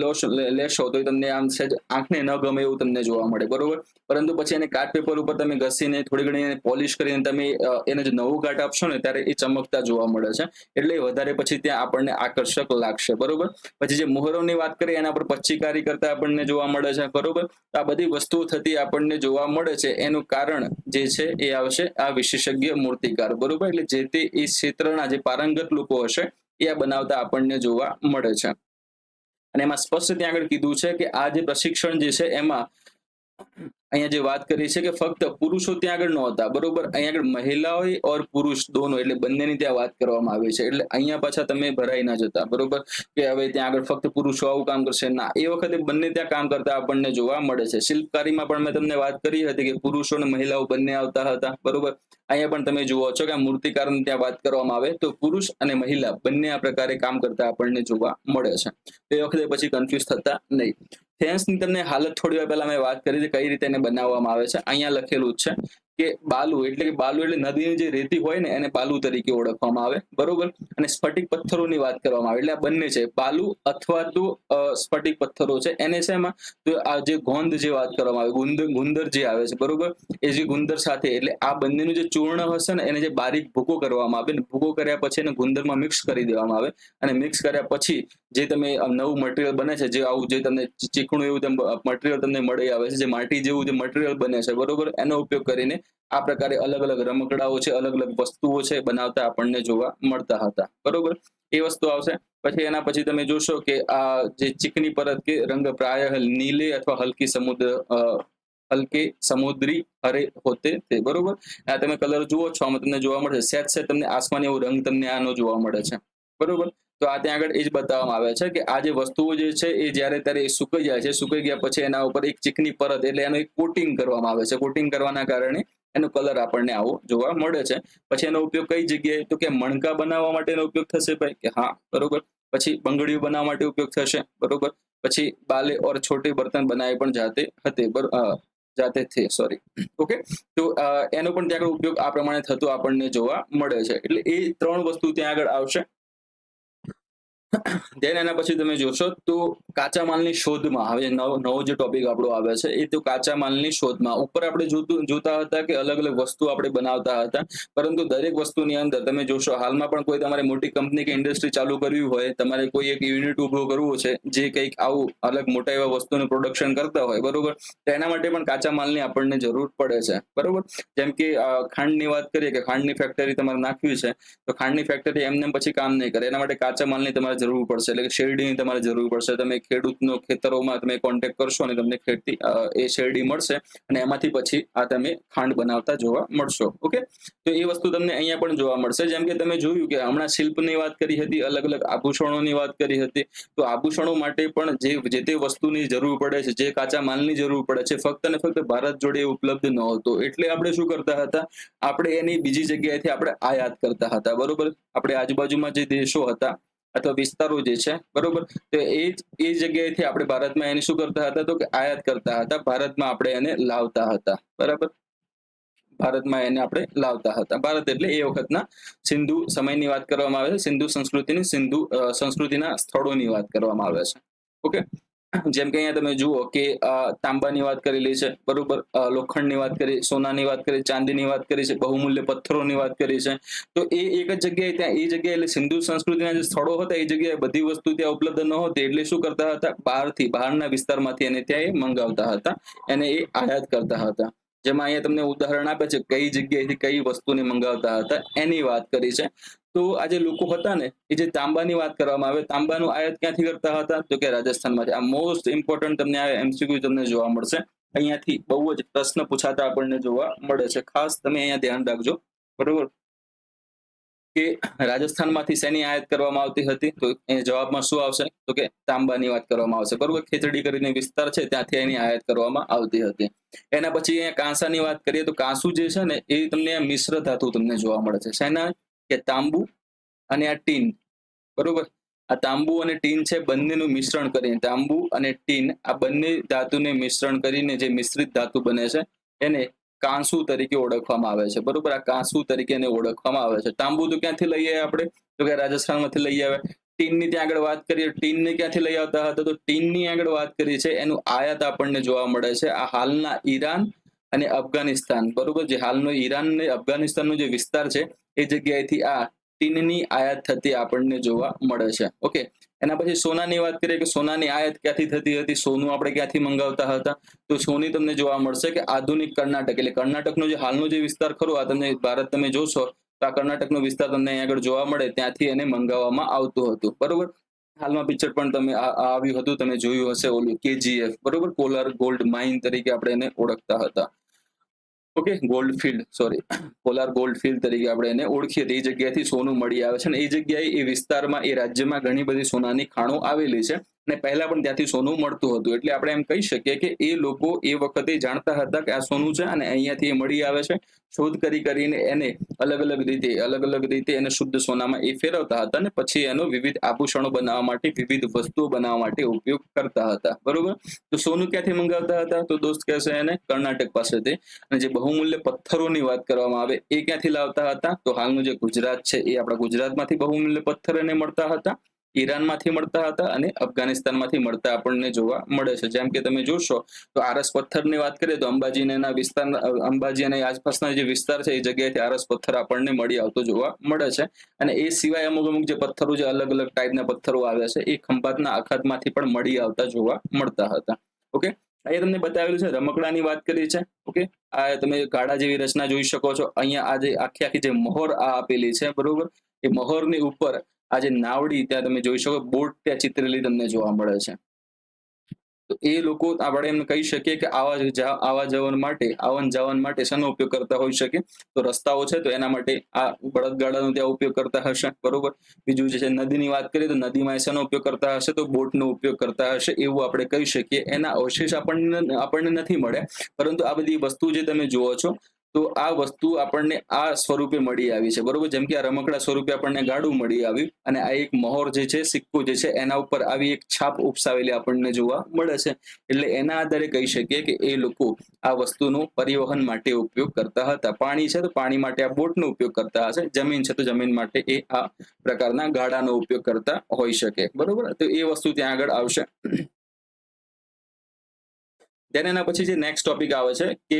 A: લેશો તો તમને આમ સહેજ આંખને ન ગમે એવું તમને જોવા મળે, બરોબર. પરંતુ પછી એને કાર્ડ પેપર ઉપર તમે ઘસીને થોડી ઘણી પોલિશ કરીને તમે એને જે નવું કાર્ડ આપશો ને ત્યારે એ ચમકતા જોવા મળે છે, એટલે વધારે પછી ત્યાં આપણને આકર્ષક લાગશે, બરોબર. પછી જે મોહરોની વાત કરીએ એના પર પચ્ચીકારી કરતા આપણને જોવા મળે છે, બરોબર. આ બધી વસ્તુઓ થતી આપણને જોવા મળે છે. એનું કારણ જે છે એ આવશે આ વિશેષજ્ઞ મૂર્તિકાર, બરોબર. એટલે જે તે એ ક્ષેત્રના જે પારંગત લોકો હશે એ આ બનાવતા આપણને જોવા મળે છે. અને એમાં સ્પષ્ટ ત્યાં આગળ કીધું છે કે આ જે પ્રશિક્ષણ જે છે એમાં અહીંયા જે વાત કરી છે કે ફક્ત પુરુષો ત્યાં આગળ નહોતા, બરોબર. અહીંયા આગળ મહિલાઓ ઓર પુરુષ દોનો એટલે બંનેની ત્યાં વાત કરવામાં આવી છે. એટલે અહીંયા પાછા તમે ભરાઈ ના જતા, બરોબર, કે હવે ત્યાં આગળ ફક્ત પુરુષો આવું કામ કરશે, ના. એ વખતે બંને ત્યાં કામ કરતા આપણને જોવા મળે છે. શિલ્પકારીમાં પણ મેં તમને વાત કરી હતી કે પુરુષો અને મહિલાઓ બંને આવતા હતા, બરોબર. અહીંયા પણ તમે જુઓ છો કે આ મૂર્તિકારની ત્યાં વાત કરવામાં આવે તો પુરુષ અને મહિલા બંને આ પ્રકારે કામ કરતા આપણને જોવા મળે છે. એ વખતે પછી કન્ફ્યુઝ થતા નહીં. ફેન્સની તમને હાલત થોડી વાર પહેલા મેં વાત કરી કઈ રીતે એને બનાવવામાં આવે છે. અહીંયા લખેલું જ છે કે બાલુ એટલે નદીની જે રેતી હોય ને એને બાલુ તરીકે ઓળખવામાં આવે, બરોબર. અને સ્ફટિક પથ્થરોની વાત કરવામાં આવે, એટલે આ બંને છે, બાલુ અથવા તો સ્ફટિક પથ્થરો છે. એને છે એમાં તો આ જે ગોંદ જે વાત કરવામાં આવે, ગુંદર જે આવે છે, બરોબર, એ જે ગુંદર સાથે એટલે આ બંનેનું જે ચૂર્ણ હશે ને એને જે બારીક ભૂકો કરવામાં આવે ને ભૂકો કર્યા પછી એને ગુંદરમાં મિક્સ કરી દેવામાં આવે, અને મિક્સ કર્યા પછી જે તમે નવું મટીરિયલ બને છે, જે આવું જે તમને ચીકણું એવું મટીરિયલ તમને મળી આવે છે, જે માટી જેવું જે મટીરિયલ બને છે, બરોબર, એનો ઉપયોગ કરીને આ પ્રકારે અલગ અલગ રમકડાઓ છે, અલગ અલગ વસ્તુઓ છે બનાવતા આપણને જોવા મળતા હતા, બરોબર. એ વસ્તુ આવશે. પછી એના પછી તમે જોશો કે આ જે ચીકણી પરત કે રંગ પ્રાય નીલે અથવા હલકે સમુદ્રી હરે હોતે તે, બરોબર. આ તમે કલર જુઓ છો, આમાં તમને જોવા મળશે સેજ સેજ તમને આસમાની એવો રંગ તમને આનો જોવા મળે છે, બરોબર. તો આ ત્યાં આગળ એ જ બતાવવામાં આવે છે કે આ જે વસ્તુઓ જે છે એ જ્યારે ત્યારે સુકાઈ જાય છે, સુકાઈ ગયા પછી એના ઉપર એક ચીકણી પરત એટલે એનું એક કોટિંગ કરવામાં આવે છે. કોટિંગ કરવાના કારણે એનો કલર આપણને આવો જોવા મળે છે. પછી એનો ઉપયોગ કઈ જગ્યાએ, તો કે મણકા બનાવવા માટેનો ઉપયોગ થશે ભાઈ, કે હા, બરોબર. પછી બંગડીઓ બનાવવા માટે ઉપયોગ થશે, બરોબર. પછી બાલે ઓર છોટે બર્તન બનાવે પણ જાતે થે, સોરી, ઓકે. તો એનો પણ ત્યાં આગળ ઉપયોગ આ પ્રમાણે થતો આપણને જોવા મળે છે. એટલે એ 3 વસ્તુ ત્યાં આગળ આવશે. દેન એના પછી તમે જોશો તો કાચા માલની શોધમાં, હવે નવો જે ટોપિક આપણો આવે છે એ તો કાચા માલની શોધમાં. ઉપર આપણે જોતા હતા કે અલગ અલગ વસ્તુ આપણે બનાવતા હતા, પરંતુ દરેક વસ્તુની અંદર તમે જોશો હાલમાં પણ કોઈ તમારે મોટી કંપની કે ઇન્ડસ્ટ્રી ચાલુ કરવી હોય, તમારે કોઈ એક યુનિટ ઉભો કરવું છે જે કંઈક આવું અલગ મોટા એવા વસ્તુનું પ્રોડક્શન કરતા હોય, બરોબર, તો એના માટે પણ કાચા માલની આપણને જરૂર પડે છે, બરોબર. જેમ કે ખાંડની વાત કરીએ કે ખાંડની ફેક્ટરી તમારે નાખવી છે, તો ખાંડની ફેક્ટરી એમને પછી કામ નહીં કરે, એના માટે કાચા માલની તમારે જરૂર પડશે, એટલે કે શેરડીની તમારે જરૂર પડશે. તમે ખેડૂતનો ખેતરોમાં તમે કોન્ટેક્ટ કરશો અને તમને એ શેરડી મળશે અને એમાંથી પછી આ તમે ખાંડ બનાવતા જોવા મળશો, ઓકે. તો એ વસ્તુ તમને અહીંયા પણ જોવા મળશે. જેમ કે તમે જોયું કે હમણાં શિલ્પની વાત કરી હતી, અલગ અલગ આભૂષણોની વાત કરી હતી, તો આભૂષણો માટે પણ જે તે વસ્તુની જરૂર પડે છે, જે કાચા માલની જરૂર પડે છે, ફક્ત ને ફક્ત ભારત જોડે ઉપલબ્ધ ન હતો, એટલે આપણે શું કરતા હતા, આપણે એની બીજી જગ્યાએથી આપણે આયાત કરતા હતા, બરોબર. આપણે આજુબાજુમાં જે દેશો હતા અથવા વિસ્તારો જે છે, બરોબર, તો એ જગ્યાએથી આપણે ભારતમાં એને શું કરતા હતા, તો કે આયાત કરતા હતા, ભારતમાં આપણે એને લાવતા હતા, બરાબર. ભારતમાં એને આપણે લાવતા હતા. ભારત એટલે એ વખતના સિંધુ સમયની વાત કરવામાં આવે છે, સિંધુ સંસ્કૃતિના સ્થળોની વાત કરવામાં આવે છે, ઓકે. જેમ કે અહીંયા તમે જુઓ કે તાંબાની વાત કરેલી છે, બરોબર, લોખંડની વાત કરી, સોનાની વાત કરી, ચાંદીની વાત કરી છે, બહુમૂલ્ય પથ્થરોની વાત કરી છે. તો એ એક જ જગ્યાએ ત્યાં એ જગ્યાએ એટલે સિંધુ સંસ્કૃતિના જે સ્થળો હતા એ જગ્યાએ બધી વસ્તુ ત્યાં ઉપલબ્ધ ન હતી, એટલે શું કરતા હતા, બહારના વિસ્તારમાંથી એને ત્યાં એ મંગાવતા હતા, એને એ આયાત કરતા હતા. જેમાં અહીંયા તમને ઉદાહરણ આપે છે કઈ જગ્યાએથી કઈ વસ્તુને મંગાવતા હતા એની વાત કરી છે. તો આ જે લોકો હતા ને એ જે તાંબાની વાત કરવામાં આવે, તાંબાનું આયાત ક્યાંથી કરતા હતા, તો કે રાજસ્થાનમાંથી. આ મોસ્ટ ઇમ્પોર્ટન્ટ તમને આ એમસીક્યુ તમને જોવા મળશે, અહીંયાથી બહુ જ પ્રશ્ન પૂછાતા આપણને જોવા મળે છે, ખાસ તમે અહીંયા ધ્યાન રાખજો, બરોબર. કે રાજસ્થાનમાંથી શેની આયાત કરવામાં આવતી હતી, તો એ જવાબમાં શું આવશે, તો કે તાંબાની વાત કરવામાં આવશે, બરોબર. ખેતડી કરીને વિસ્તાર છે ત્યાંથી એની આયાત કરવામાં આવતી હતી. એના પછી અહીંયા કાંસાની વાત કરીએ તો કાંસુ જે છે ને એ તમને મિશ્ર ધાતુ તમને જોવા મળે છે, શેના, કે તાંબુ અને આ ટીન, બરોબર. આ તાંબુ અને ટીન છે બંનેનું મિશ્રણ કરીને, તાંબુ અને ટીન આ બંને ધાતુને મિશ્રણ કરીને જે મિશ્રિત ધાતુ બને છે એને કાંસુ તરીકે ઓળખવામાં આવે છે, બરોબર. આ કાંસુ તરીકે એને ઓળખવામાં આવે છે. તાંબુ તો ક્યાંથી લઈ આવ્યા આપણે, તો કે રાજસ્થાનમાંથી લઈ આવ્યા. ટીનની ત્યાં આગળ વાત કરીએ, ટીનને ક્યાંથી લઈ આવતા હતા, તો ટીનની આગળ વાત કરી છે એનું આયાત આપણને જોવા મળે છે આ હાલના ઈરાન અને અફઘાનિસ્તાન, બરોબર. જે હાલનો ઈરાન અને અફઘાનિસ્તાનનો જે વિસ્તાર છે એ જગ્યાએથી આ ટીનની આયાત થતી આપણને જોવા મળે છે, ઓકે. એના પછી સોનાની વાત કરીએ કે સોનાની આયાત ક્યાંથી થતી હતી, સોનું આપણે ક્યાંથી મંગાવતા હતા, તો સોની તમને જોવા મળશે કે આધુનિક કર્ણાટક એટલે કર્ણાટકનો જે હાલનો જે વિસ્તાર ખરો, આ તમને ભારત તમે જોશો તો આ કર્ણાટકનો વિસ્તાર તમને અહીં આગળ જોવા મળે, ત્યાંથી એને મંગાવવામાં આવતું હતું, બરોબર. હાલમાં પિક્ચર પણ તમે આવ્યું હતું, તમે જોયું હશે ઓલું KGF, બરોબર, કોલાર ગોલ્ડ માઇન તરીકે આપણે એને ઓળખતા હતા, okay. Gold field, sorry, polar gold field તરીકે આપણે એને ઓળખીએ. એ જગ્યાએથી સોનું મળી આવે છે અને એ જગ્યાએ એ વિસ્તારમાં એ રાજ્યમાં ઘણી બધી સોનાની ખાણો આવેલી છે અને પહેલા પણ ત્યાંથી સોનું મળતું હતું. એટલે આપણે એમ કહી શકીએ કે એ લોકો એ વખતે જાણતા હતા કે આ સોનું છે અને અહીંયાથી એ મળી આવે છે. શોધ કરીને એને અલગ અલગ રીતે એને શુદ્ધ સોનામાં એ ફેરવતા હતા અને પછી એનો વિવિધ આભૂષણો બનાવવા માટે, વિવિધ વસ્તુઓ બનાવવા માટે ઉપયોગ કરતા હતા. બરોબર. તો સોનું ક્યાંથી મંગાવતા હતા? તો દોસ્ત કહેશે એને કર્ણાટક પાસેથી. અને જે બહુમૂલ્ય પથ્થરોની વાત કરવામાં આવે એ ક્યાંથી લાવતા હતા? તો હાલનું જે ગુજરાત છે એ આપણા ગુજરાતમાંથી બહુમૂલ્ય પથ્થર એને મળતા હતા, ઈરાનમાંથી મળતા હતા અને અફઘાનિસ્તાનમાંથી મળતા આપણને જોવા મળે છે. જેમ કે તમે જોશો તો આરસ પથ્થરની વાત કરીએ તો અંબાજી અને એના વિસ્તાર, અંબાજી અને આસપાસના જે વિસ્તાર છે એ જગ્યાએથી આરસ પથ્થર આપણને મળી આવતો જોવા મળે છે. અને એ સિવાય અમુક જે પથ્થરો, જે અલગ અલગ ટાઈપના પથ્થરો આવ્યા છે એ ખંભાતના અખાતમાંથી પણ મળી આવતા જોવા મળતા હતા. ઓકે, અહીંયા તમને બતાવેલું છે, રમકડાની વાત કરી છે. ઓકે, આ તમે ગાડા જેવી રચના જોઈ શકો છો. અહીંયા આ જે આખી જે મહોર આ આપેલી છે, બરોબર, એ મહોરની ઉપર આ જે નાવડી ત્યાં તમે જોઈ શકો, બોટ ત્યાં ચિતરેલી તમને જોવા મળે છે. તો એ લોકો આપણે એમ કહી શકીએ કે આવન જાવન માટે શેનો ઉપયોગ કરતા હોઈ શકે? તો રસ્તાઓ છે તો એના માટે આ બળદગાડાનો ત્યાં ઉપયોગ કરતા હશે. બરોબર. બીજું જે છે નદીની વાત કરીએ તો નદીમાં શેનો ઉપયોગ કરતા હશે? તો બોટનો ઉપયોગ કરતા હશે, એવું આપણે કહી શકીએ. એના અવશેષ આપણને નથી મળ્યા, પરંતુ આ બધી વસ્તુ જે તમે જુઓ છો તો આ વસ્તુ આપણને આ સ્વરૂપે મળી આવી છે. બરોબર. જેમ કે આ રમકડા સ્વરૂપે આપણને ગાડું મળી આવ્યું અને આ એક મહોર જે છે, સિક્કો જે છે, એના ઉપર આવી એક છાપ ઉપસાવેલી આપણને જોવા મળે છે. એટલે એના આધારે કહી શકીએ કે એ લોકો આ વસ્તુનો પરિવહન માટે ઉપયોગ કરતા હતા. પાણી છે તો પાણી માટે આ બોટનો ઉપયોગ કરતા હશે. જમીન છે તો જમીન માટે એ આ પ્રકારના ગાડાનો ઉપયોગ કરતા હોઈ શકે. બરોબર. તો એ વસ્તુ ત્યાં આગળ આવશે. દેન એના પછી જે નેક્સ્ટ ટોપિક આવે છે કે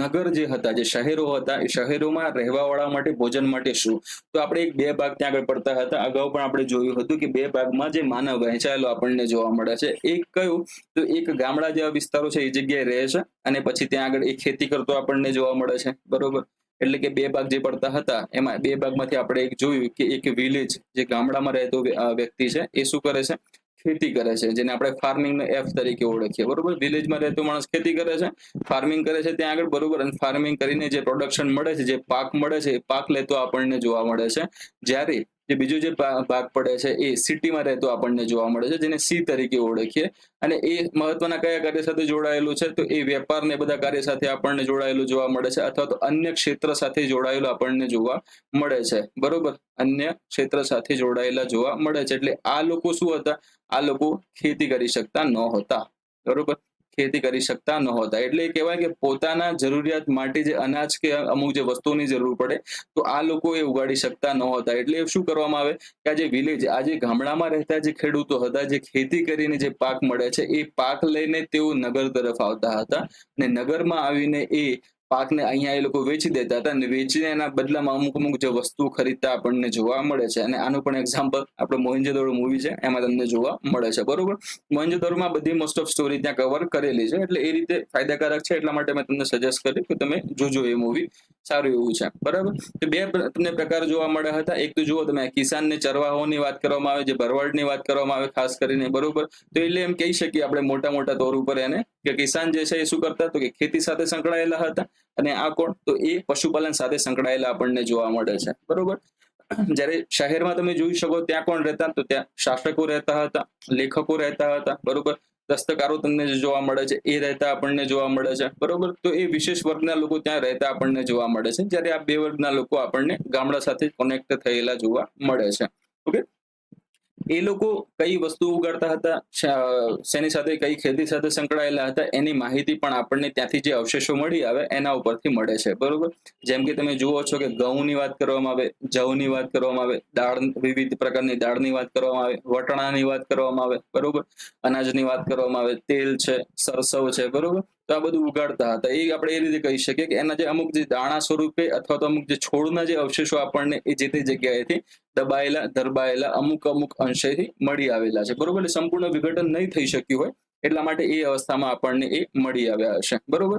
A: નગર જે હતા, જે શહેરો હતા, એ શહેરોમાં રહેવાવાળા માટે ભોજન માટે શું? તો આપણે બે ભાગ ત્યાં આગળ પડતા હતા. અગાઉ પણ આપણે જોયું હતું કે બે ભાગમાં જે માનવ વહેંચાયેલો આપણને જોવા મળે છે. એક કયું? તો એક ગામડા જેવા વિસ્તારો છે એ જગ્યાએ રહે છે અને પછી ત્યાં આગળ એ ખેતી કરતો આપણને જોવા મળે છે. બરોબર. એટલે કે બે ભાગ જે પડતા હતા એમાં બે ભાગમાંથી આપણે એક જોયું કે એક વિલેજ, જે ગામડામાં રહેતો વ્યક્તિ છે, એ શું કરે છે? ખેતી કરે છે, જેને આપણે ફાર્મિંગ એફ તરીકે ઓળખીએ. બરોબર. વિલેજમાં રહેતો માણસ ખેતી કરે છે, ફાર્મિંગ કરે છે ત્યાં આગળ. બરોબર. અને ફાર્મિંગ કરીને જે પ્રોડક્શન મળે છે, જે પાક મળે છે, એ પાક લેતો આપણને જોવા મળે છે. જ્યારે જે બીજો જે ભાગ પડે છે એ સિટીમાં રહેતો આપણને જોવા મળે છે, જેને સી તરીકે ઓળખીએ. અને એ મહત્વના કયા કાર્ય સાથે જોડાયેલું છે? તો એ વેપાર ને બધા કાર્ય સાથે આપણને જોડાયેલું જોવા મળે છે, અથવા તો અન્ય ક્ષેત્ર સાથે જોડાયેલું આપણને જોવા મળે છે. બરોબર. અન્ય ક્ષેત્ર સાથે જોડાયેલા જોવા મળે છે. એટલે આ લોકો શું હતા? આ લોકો ખેતી કરી શકતા નહોતા. બરોબર. ખેતી કરી શકતા નહોતા. એટલે કહેવાય કે પોતાના જરૂરિયાત માટે જે અનાજ કે અમુક જે વસ્તુની જરૂર પડે તો આ લોકો એ ઉગાડી શકતા નહોતા. એટલે શું કરવામાં આવે કે આ જે વિલેજ, આ જે ગામડામાં રહેતા જે ખેડૂતો હતા, જે ખેતી કરીને જે પાક મળે છે એ પાક લઈને તેઓ નગર તરફ આવતા હતા અને નગરમાં આવીને એ પાકને અહીંયા એ લોકો વેચી દેતા હતા અને વેચીને એના બદલામાં અમુક જે વસ્તુ ખરીદતા આપણને જોવા મળે છે. અને આનું પણ એક્ઝામ્પલ આપણે મોહેંજો-દડો મૂવી છે એમાં તમને જોવા મળે છે. બરોબર. મોહેંજો-દડોમાં બધી મોસ્ટ ઓફ સ્ટોરી ત્યાં કવર કરેલી છે, એટલે એ રીતે ફાયદાકારક છે. એટલા માટે મેં તમને સજેસ્ટ કર્યું કે તમે જોજો એ મૂવી, સારું એવું છે. બરાબર. તો બે તમને પ્રકાર જોવા મળ્યા હતા. એક તો જુઓ તમે, કિસાન ને ચરવાહોની વાત કરવામાં આવે, જે ભરવાડની વાત કરવામાં આવે ખાસ કરીને. બરોબર. તો એટલે એમ કહી શકીએ આપણે મોટા તોર ઉપર એને કે કિસાન જે છે એ શું કરતા? તો કે ખેતી સાથે સંકળાયેલા હતા. અને આ કોણ? તો એ પશુપાલન સાથે સંકળાયેલા આપણને જોવા મળે છે. બરોબર. જ્યારે શહેરમાં તમે જોઈ શકો ત્યાં કોણ રહેતા? તો ત્યાં શાસકો રહેતા હતા, લેખકો રહેતા હતા. બરોબર. દસ્તકારો તમને જે જોવા મળે છે એ રહેતા આપણને જોવા મળે છે. બરોબર. તો એ વિશેષ વર્ગના લોકો ત્યાં રહેતા આપણને જોવા મળે છે, જ્યારે આ બે વર્ગના લોકો આપણને ગામડા સાથે કનેક્ટ થયેલા જોવા મળે છે. ઓકે. એ લોકો કઈ વસ્તુ ઉગાડતા હતા, શેની સાથે, કઈ ખેતી સાથે સંકળાયેલા હતા, એની માહિતી પણ આપણને ત્યાંથી જે અવશેષો મળી આવે એના ઉપરથી મળે છે. બરોબર. જેમ કે તમે જુઓ છો કે ઘઉંની વાત કરવામાં આવે, જવની વાત કરવામાં આવે, દાળ, વિવિધ પ્રકારની દાળની વાત કરવામાં આવે, વટાણાની વાત કરવામાં આવે. બરોબર. અનાજની વાત કરવામાં આવે, તેલ છે, સરસવ છે. બરોબર. તો આ બધું ઉગાડતા હતા. એ આપણે એ રીતે કહી શકીએ કે એના જે અમુક જે દાણા સ્વરૂપે અથવા તો અમુક જે છોડના જે અવશેષો આપણને એ જે તે જગ્યાએથી દબાયેલા, ધરબાયેલા અમુક અંશેથી મળી આવેલા છે. બરોબર. એટલે સંપૂર્ણ વિઘટન નહીં થઈ શક્યું હોય એટલા માટે એ અવસ્થામાં આપણને એ મળી આવ્યા હશે. બરોબર.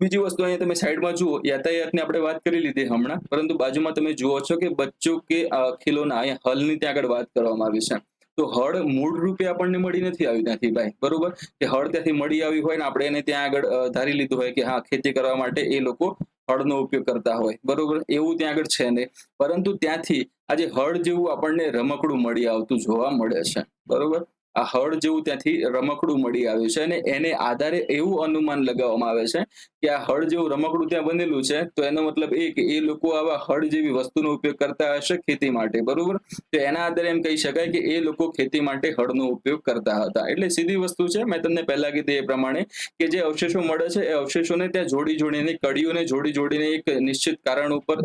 A: બીજી વસ્તુ અહીંયા તમે સાઈડમાં જુઓ, યાતાયાતની આપણે વાત કરી લીધી હમણાં, પરંતુ બાજુમાં તમે જુઓ છો કે બચ્ચો કે ખિલોના, અહીંયા હળની ત્યાં આગળ વાત કરવામાં આવી છે. તો હળ મૂળ રૂપે આપણને મળી નથી આવી ત્યાંથી ભાઈ. બરોબર. કે હળ ત્યાંથી મળી આવી હોય ને આપણે એને ત્યાં આગળ ધારી લીધું હોય કે હા ખેતી કરવા માટે એ લોકો હળનો ઉપયોગ કરતા હોય, બરોબર, એવું ત્યાં આગળ છે નહીં. પરંતુ ત્યાંથી આજે હળ જેવું આપણને રમકડું મળી આવતું જોવા મળે છે, બરોબર. આ હળ જેવું ત્યાંથી રમકડું મળી આવ્યું છે અને એને આધારે એવું અનુમાન લગાવવામાં આવે છે કે આ હળ જેવું રમકડું ત્યાં બનેલું છે, તો એનો મતલબ એ કે એ લોકો આવા હળ જેવી વસ્તુનો ઉપયોગ કરતા હશે ખેતી માટે, બરોબર. તો એના આધારે એમ કહી શકાય કે એ લોકો ખેતી માટે હળનો ઉપયોગ કરતા હતા. એટલે સીધી વસ્તુ છે, મેં તમને પહેલા કીધી એ પ્રમાણે કે જે અવશેષો મળે છે એ અવશેષોને ત્યાં જોડી જોડીને કડીઓને જોડી જોડીને એક નિશ્ચિત તારણ ઉપર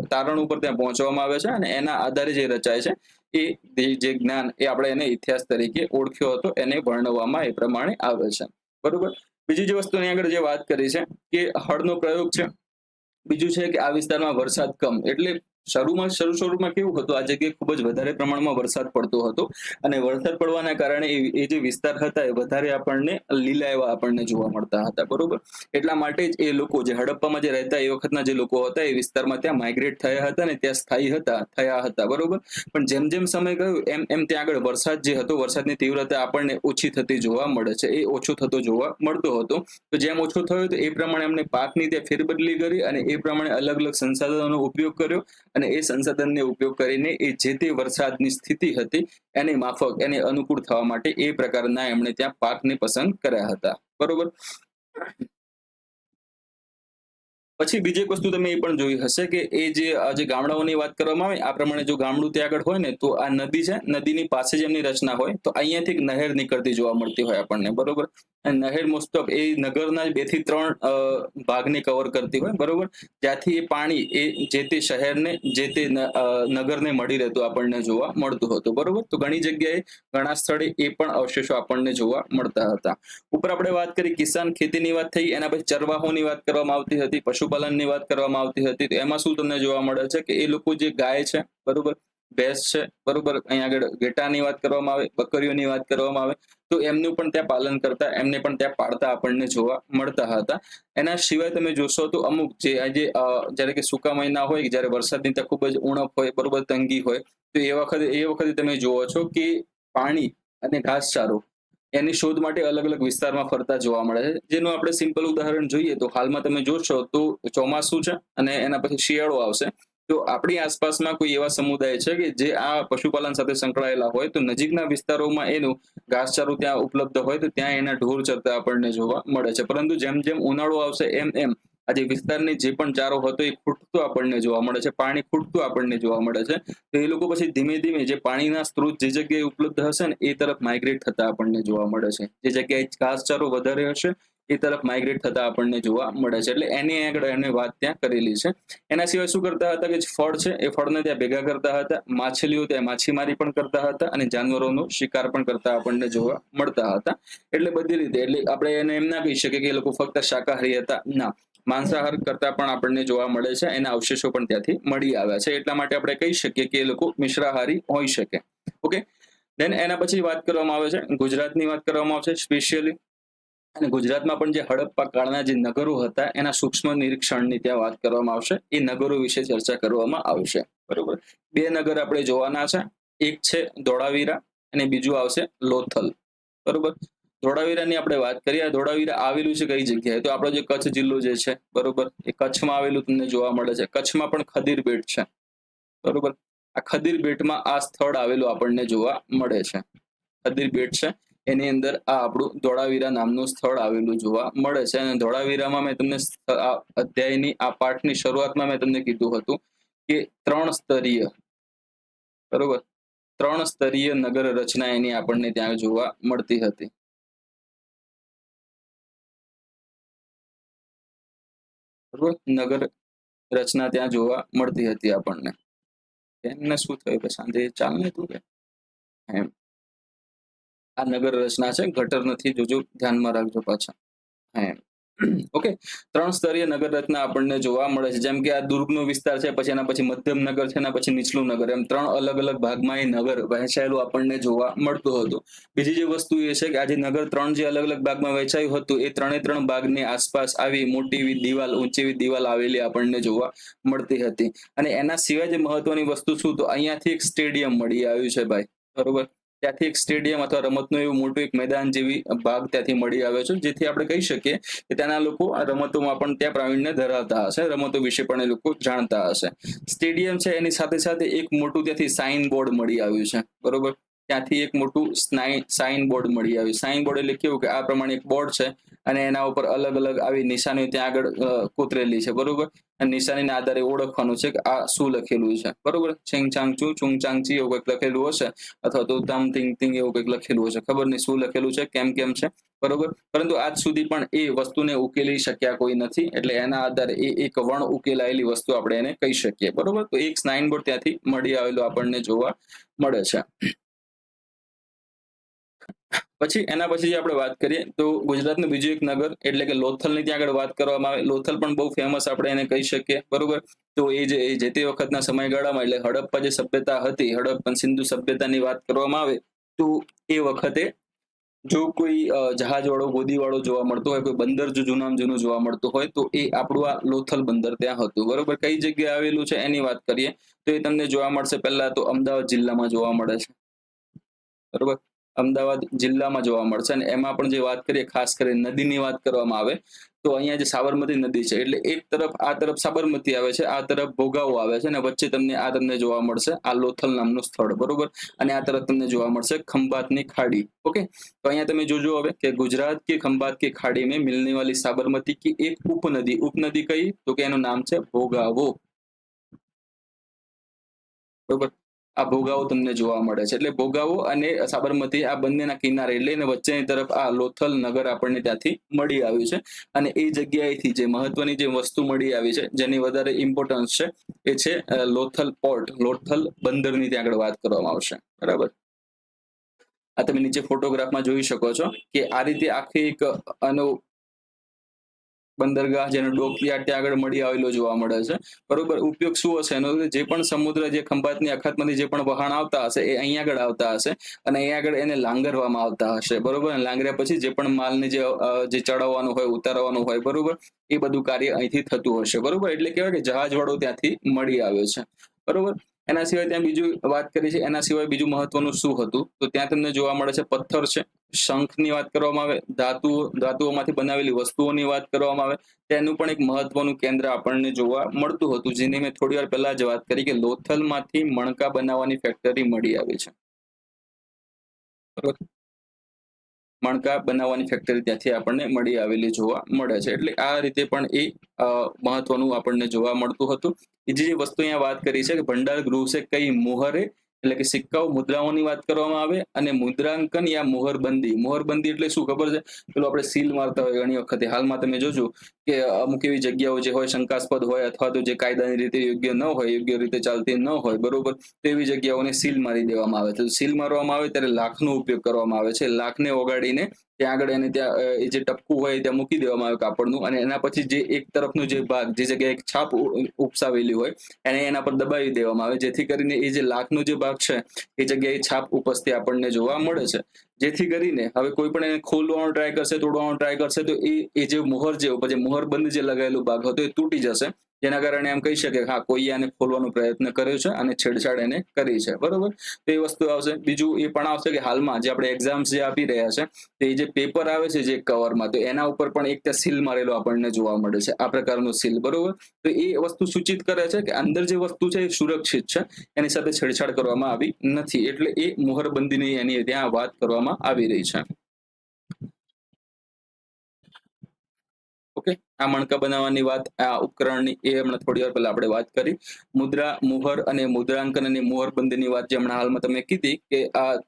A: ત્યાં પહોંચવામાં આવે છે અને એના આધારે જે રચાય છે જે જ્ઞાન એ આપણે એને ઇતિહાસ તરીકે ઓળખ્યો હતો એને વર્ણવવામાં એ પ્રમાણે આવે છે, બરોબર. બીજી જે વસ્તુની આગળ જે વાત કરી છે કે હળનો પ્રયોગ છે. બીજું છે કે આ વિસ્તારમાં વરસાદ કમ, એટલે શરૂમાં કેવું હતું, આ જગ્યાએ ખૂબ જ વધારે પ્રમાણમાં વરસાદ પડતો હતો અને વરસાદ પડવાના કારણે એ જે વિસ્તાર હતા એ વધારે આપણને લીલા એવા આપણને જોવા મળતા હતા, બરોબર. એટલા માટે જ એ લોકો જે હડપ્પામાં જે રહેતા એ વખતના જે લોકો હતા એ વિસ્તારમાં ત્યાં માઇગ્રેટ થયા હતા ને ત્યાં સ્થાયી થયા હતા, બરોબર. પણ જેમ જેમ સમય ગયો એમ એમ ત્યાં આગળ વરસાદ જે હતો, વરસાદની તીવ્રતા આપણને ઓછી થતી જોવા મળે છે, એ ઓછો થતો જોવા મળતો હતો. તો જેમ ઓછો થયો તો એ પ્રમાણે એમને પાકની ત્યાં ફેરબદલી કરી અને એ પ્રમાણે અલગ અલગ સંસાધનોનો ઉપયોગ કર્યો અને એ સંસાધનને ઉપયોગ કરીને એ જે તે વરસાદની સ્થિતિ હતી એની માફક એને અનુકૂળ થવા માટે એ પ્રકારના એમણે ત્યાં પાકને પસંદ કર્યા હતા, બરોબર. પછી બીજી એક વસ્તુ તમે એ પણ જોઈ હશે કે એ જે ગામડાઓની વાત કરવામાં આવે આ પ્રમાણે જો ગામડું ત્યાં આગળ હોય ને તો આ નદી છે, નદીની પાસે જ એમની રચના હોય, તો અહીંયાથી એક નહેર નીકળતી જોવા મળતી હોય આપણને, બરોબર. અને નહેર મોસ્ટ ઓફ એ નગરના 2 થી 3 ભાગને કવર કરતી હોય, બરોબર. ત્યાંથી એ પાણી એ જે તે શહેરને જે તે નગરને મળી રહેતું આપણને જોવા મળતું હતું, બરોબર. તો ઘણી જગ્યાએ ઘણા સ્થળે એ પણ અવશેષો આપણને જોવા મળતા હતા. ઉપર આપણે વાત કરી કિસાન ખેતીની વાત થઈ, એના પછી ચરવાહોની વાત કરવામાં આવતી હતી, પશુપાલનની વાત કરવામાં આવતી હતી. તો એમાં શું તમને જોવા મળે છે કે એ લોકો જે ગાય છે, બરોબર, ભેંસ છે, બરોબર, અહીંયા આગળ ઘેટાની વાત કરવામાં આવે, બકરીઓની વાત કરવામાં આવે, તો એમનું પણ ત્યાં પાલન કરતા, એમને પણ ત્યાં પાળતા આપણને જોવા મળતા હતા. એના સિવાય તમે જોશો તો અમુક આજે જ્યારે કે સૂકા મહિના હોય, જ્યારે વરસાદની ત્યાં ખૂબ જ ઉણપ હોય, બરોબર, તંગી હોય, તો એ વખતે તમે જોવો છો કે પાણી અને ઘાસચારો એની શોધ માટે અલગ અલગ વિસ્તારમાં ફરતા જોવા મળે છે. જેનું આપણે સિમ્પલ ઉદાહરણ જોઈએ તો હાલમાં તમે જોશો તો ચોમાસું છે અને એના પછી શિયાળો આવશે, તો આપણી આસપાસમાં કોઈ એવા સમુદાય છે કે જે આ પશુપાલન સાથે સંકળાયેલા હોય, તો નજીકના વિસ્તારોમાં એનું ઘાસચારો ત્યાં ઉપલબ્ધ હોય તો ત્યાં એના ઢોર ચરતા આપણને જોવા મળે છે. પરંતુ જેમ જેમ ઉનાળો આવશે એમ એમ આજે વિસ્તારની જે પણ ચારો હતો એ ખૂટતો આપણને જોવા મળે છે, પાણી ખૂટતું આપણને જોવા મળે છે. તો એ લોકો પછી ધીમે ધીમે જે પાણીના સ્ત્રોત જે જગ્યાએ ઉપલબ્ધ હશે ને એ તરફ માઇગ્રેટ થતા આપણને જોવા મળે છે. જે જગ્યાએ ઘાસચારો વધારે હશે એ તરફ માઇગ્રેટ થતા આપણને જોવા મળે છે. એટલે એની આગળ એને વાત ત્યાં કરેલી છે. એના સિવાય શું કરતા હતા કે ફળ છે એ ફળને ત્યાં ભેગા કરતા હતા, માછલીઓ ત્યાં માછીમારી પણ કરતા હતા અને જાનવરોનો શિકાર પણ કરતા આપણને જોવા મળતા હતા. એટલે બધી રીતે એટલે આપણે એને એમ ના કહી શકીએ કે એ લોકો ફક્ત શાકાહારી હતા, ના, માંસાહાર કરતા પણ આપણને જોવા મળે છે. એના અવશેષો પણ ત્યાંથી મળી આવ્યા છે. એટલા માટે આપણે કહી શકીએ કે એ લોકો મિશ્રાહારી હોઈ શકે. ઓકે, દેન એના પછી વાત કરવામાં આવે છે ગુજરાતની વાત કરવામાં આવશે સ્પેશિયલી, અને ગુજરાતમાં પણ જે હડપ્પા કાળના જે નગરો હતા એના સૂક્ષ્મ નિરીક્ષણની ત્યાં વાત કરવામાં આવશે. એ નગરો વિશે ચર્ચા કરવામાં આવશે, બરોબર. 2 નગર આપણે જોવાના છે, એક છે ધોળાવીરા અને બીજું આવશે લોથલ, બરોબર. ધોળાવીરાની આપણે વાત કરીએ. ધોળાવીરા આવેલું છે કઈ જગ્યાએ, તો આપણો જે કચ્છ જિલ્લો જે છે, બરોબર, એ કચ્છમાં આવેલું તમને જોવા મળે છે. કચ્છમાં પણ ખદીર બેટ છે, બરોબર. આ ખદીર બેટમાં આ સ્થળ આવેલું આપણને જોવા મળે છે. ખદીર બેટ છે એની અંદર આ આપણું ધોળાવીરા નામનું સ્થળ આવેલું જોવા મળે છે. અને ધોળાવીરામાં મેં તમને આ અધ્યાયની આ પાઠની શરૂઆતમાં મેં તમને કીધું હતું કે 3 સ્તરીય, બરોબર, 3 સ્તરીય નગર રચના એની આપણને ત્યાં જોવા મળતી હતી, બરોબર. નગર રચના ત્યાં જોવા મળતી હતી આપણને. એમને શું થયું સાંજે ચાલ ને તું એમ, આ નગર રચના છે, ગટર નથી, જોજો, ધ્યાનમાં રાખજો પાછા. એમ, ઓકે. 3 સ્તરીય નગર રચના આપણને જોવા મળે છે. જેમ કે આ દુર્ગનો વિસ્તાર છે, પછી એના પછી મધ્યમ નગર છે, એના પછી નીચલું નગર, એમ 3 અલગ અલગ ભાગમાં એ નગર વહેંચાયેલું આપણને જોવા મળતું હતું. બીજી જે વસ્તુ એ છે કે આજે નગર 3 જે અલગ અલગ ભાગમાં વહેંચાયું હતું એ 3 ભાગની આસપાસ આવી મોટી એવી દિવાલ, ઊંચી એવી દિવાલ આવેલી આપણને જોવા મળતી હતી. અને એના સિવાય જે મહત્વની વસ્તુ શું, તો અહીંયાથી એક સ્ટેડિયમ મળી આવ્યું છે ભાઈ, બરોબર. ત્યાંથી એક સ્ટેડિયમ અથવા રમતનું એવું મોટું એક મેદાન જેવી ભાગ ત્યાંથી મળી આવ્યો છે, જેથી આપણે કહી શકીએ કે ત્યાંના લોકો આ રમતોમાં પણ ત્યાં પ્રાવીણ્ય ધરાવતા હશે, રમતો વિશે પણ એ લોકો જાણતા હશે. સ્ટેડિયમ છે એની સાથે સાથે એક મોટું ત્યાંથી સાઇન બોર્ડ મળી આવ્યું છે, બરોબર. ત્યાંથી એક મોટું સાઇન બોર્ડ મળી આવ્યું. સાઇન બોર્ડ એટલે કેવું કે આ પ્રમાણે એક બોર્ડ છે અને એના ઉપર અલગ અલગ આવી નિશાનીઓ ત્યાં આગળ કોતરેલી છે, બરોબર. અને નિશાનીના આધારે ઓળખવાનું છે કે આ શું લખેલું છે, બરોબર. છેંગ ચાંગ ચું ચુંગ ચાંગ ચી એવું કંઈક લખેલું હશે, અથવા તો તામ તિંગ તિંગ એવું કંઈક લખેલું હશે, ખબર નહીં શું લખેલું છે, કેમ કેમ છે, બરોબર. પરંતુ આજ સુધી પણ એ વસ્તુને ઉકેલી શક્યા કોઈ નથી, એટલે એના આધારે એ એક વણ ઉકેલાયેલી વસ્તુ આપણે એને કહી શકીએ, બરોબર. તો એક સાઇન બોર્ડ ત્યાંથી મળી આવેલું આપણને જોવા મળે છે. પછી એના પછી આપણે વાત કરીએ તો ગુજરાતનું બીજું એક નગર એટલે કે લોથલની ત્યાં આગળ વાત કરવામાં આવે. લોથલ પણ બહુ ફેમસ આપણે એને કહી શકીએ, બરોબર. તો જે તે વખતના સમયગાળામાં એટલે હડપ્પા જે સભ્યતા હતી, હડપ્પન સિંધુ સભ્યતાની વાત કરવામાં આવે તો એ વખતે જો કોઈ જહાજવાળો ગોદીવાળો જોવા મળતો હોય, કોઈ બંદર જો જૂનામાં જૂનું જોવા મળતું હોય તો એ આપણું આ લોથલ બંદર ત્યાં હતું, બરોબર. કઈ જગ્યાએ આવેલું છે એની વાત કરીએ તો એ તમને જોવા મળશે પહેલા તો અમદાવાદ જિલ્લામાં જોવા મળે છે, બરોબર. અમદાવાદ જિલ્લામાં જોવા મળશે. અને એમાં પણ જે વાત કરીએ ખાસ કરીને નદીની વાત કરવામાં આવે તો અહીંયા જે સાબરમતી નદી છે એટલે એક તરફ આ તરફ સાબરમતી આવે છે, આ તરફ ભોગાવો આવે છે, અને વચ્ચે તમને જોવા મળશે આ લોથલ નામનું સ્થળ, બરોબર. અને આ તરફ તમને જોવા મળશે ખંભાતની ખાડી. ઓકે, તો અહીંયા તમે જોજો હવે કે ગુજરાત કે ખંભાત કે ખાડી में मिलने वाली साबरमती की एक उपनदी कई तो કે એનું નામ છે ભોગાવો, બરોબર. આ ભોગાવો તમને જોવા મળે છે. એટલે ભોગાવો અને સાબરમતી આ બંનેના કિનારે એટલે એને વચ્ચેની તરફ આ લોથલ નગર આપણને ત્યાંથી મળી આવ્યું છે. અને એ જગ્યાએથી જે મહત્વની જે વસ્તુ મળી આવી છે જેની વધારે ઇમ્પોર્ટન્સ છે એ છે લોથલ પોર્ટ, લોથલ બંદરની ત્યાં આગળ વાત કરવામાં આવશે, બરાબર. આ તમે નીચે ફોટોગ્રાફમાં જોઈ શકો છો કે આ રીતે આખી એક આનો બંદરગાહ જેનો ડોકયાર્ડ ત્યાં આગળ મળી આવેલો જોવા મળે છે, બરોબર. ઉપયોગ શું હશે એનો, જે પણ સમુદ્ર જે ખંભાતની અખાતમાંથી જે પણ વહાણ આવતા હશે એ અહીંયા આગળ આવતા હશે અને અહીંયા આગળ એને લાંગરવામાં આવતા હશે, બરોબર. અને લાંગર્યા પછી જે પણ માલને જે ચડાવવાનું હોય, ઉતારવાનું હોય, બરોબર, એ બધું કાર્ય અહીંથી થતું હશે, બરોબર. એટલે કહેવાય કે જહાજવાળો ત્યાંથી મળી આવ્યો છે, બરોબર. એના સિવાય ત્યાં બીજું વાત કરી છે, એના સિવાય બીજું મહત્વનું શું હતું તો ત્યાં તમને જોવા મળે છે પથ્થર છે, શંખની વાત કરવામાં આવે, ધાતુઓમાંથી બનાવેલી વસ્તુઓની વાત કરવામાં આવે, તેનું પણ એક મહત્વનું કેન્દ્ર આપણને જોવા મળતું હતું, જેની મેં થોડી વાર પહેલા જ વાત કરી કે લોથલમાંથી મણકા બનાવવાની ફેક્ટરી મળી આવી છે, બરોબર. મણકા બનાવવાની ફેક્ટરી ત્યાંથી આપણને મળી આવેલી જોવા મળે છે. એટલે આ રીતે પણ એ મહત્વનું આપણને જોવા મળતું હતું. બીજી જે વસ્તુ અહીંયા વાત કરી છે કે ભંડાર ગૃહ છે કઈ મોહરે એટલે કે સિક્કાઓ મુદ્રાઓની વાત કરવામાં આવે, અને મુદ્રાંકન યા મોહરબંધી એટલે શું ખબર છે, પેલું આપણે સીલ મારતા હોય ઘણી વખતે, હાલમાં તમે જોજો કે અમુક એવી જગ્યાઓ જે હોય શંકાસ્પદ હોય અથવા તો જે કાયદાની રીતે યોગ્ય ન હોય, યોગ્ય રીતે ચાલતી ન હોય, બરોબર, તો એવી જગ્યાઓને સીલ મારી દેવામાં આવે છે. સીલ મારવામાં આવે ત્યારે લાખનો ઉપયોગ કરવામાં આવે છે. લાખને ઓગાડીને ત્યાં આગળ એને ત્યાં એ જે ટપકું હોય ત્યાં મૂકી દેવામાં આવે કાપડનું, અને એના પછી જે એક તરફનો જે ભાગ જે જગ્યાએ એક છાપ ઉપસાવેલી હોય એને એના પર દબાવી દેવામાં આવે, જેથી કરીને એ જે લાખનો જે ભાગ છે એ જગ્યાએ છાપ ઉપસતી આપણને જોવા મળે છે. જેથી કરીને હવે કોઈ પણ એને ખોલવાનો ટ્રાય કરશે, તોડવાનો ટ્રાય કરશે તો એ જે મોહર જે પછી મોહરબંધ જે લગાવેલું ભાગ હતો એ તૂટી જશે, જેના કારણે એમ કહી શકે હા કોઈએ આને ખોલવાનો પ્રયત્ન કર્યો છે અને છેડછાડ એને કરી છે, બરોબર. તો એ વસ્તુ આવશે. બીજું એ પણ આવશે કે હાલમાં જે આપણે એક્ઝામ્સ જે આપી રહ્યા છે તો એ જે પેપર આવે છે જે કવરમાં, તો એના ઉપર પણ એક ત્યાં સીલ મારેલો આપણને જોવા મળે છે, આ પ્રકારનું સીલ, બરોબર. તો એ વસ્તુ સૂચિત કરે છે કે અંદર જે વસ્તુ છે એ સુરક્ષિત છે, એની સાથે છેડછાડ કરવામાં આવી નથી, એટલે એ મોહરબંધીની એની ત્યાં વાત કરવામાં આવી રહી છે. ઓકે, આ મણકા બનાવવાની વાત, આ ઉપકરણની એ હમણાં થોડી વાર પહેલા આપણે વાત કરી. મુદ્રા, મુહર અને મુદ્રાંકન અને મોહરબંધીની વાત જે હમણાં હાલમાં તમે કીધી કે આ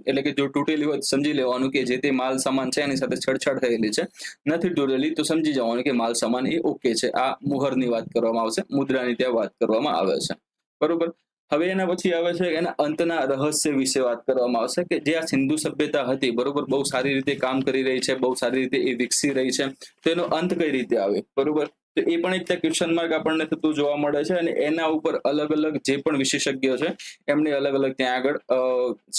A: એટલે કે જો તૂટેલી હોય તો સમજી લેવાનું કે જે તે માલ સામાન છે એની સાથે છેડછાડ થયેલી છે. નથી તૂટેલી તો સમજી જવાનું કે માલ સામાન એ ઓકે છે. આ મુહરની વાત કરવામાં આવશે, મુદ્રાની ત્યાં વાત કરવામાં આવે છે, બરોબર. હવે એના પછી આવે છે એના અંતના રહસ્ય વિશે વાત કરવામાં આવશે કે જે આ સિંધુ સભ્યતા હતી, બરોબર, બહુ સારી રીતે કામ કરી રહી છે, બહુ સારી રીતે એ વિકસી રહી છે, તો એનો અંત કઈ રીતે આવે, બરોબર. તો એ પણ એક ક્વેશ્ચન માર્ક આપણને થતું જોવા મળે છે, અને એના ઉપર અલગ અલગ જે પણ વિશેષજ્ઞ છે એમને અલગ અલગ ત્યાં આગળ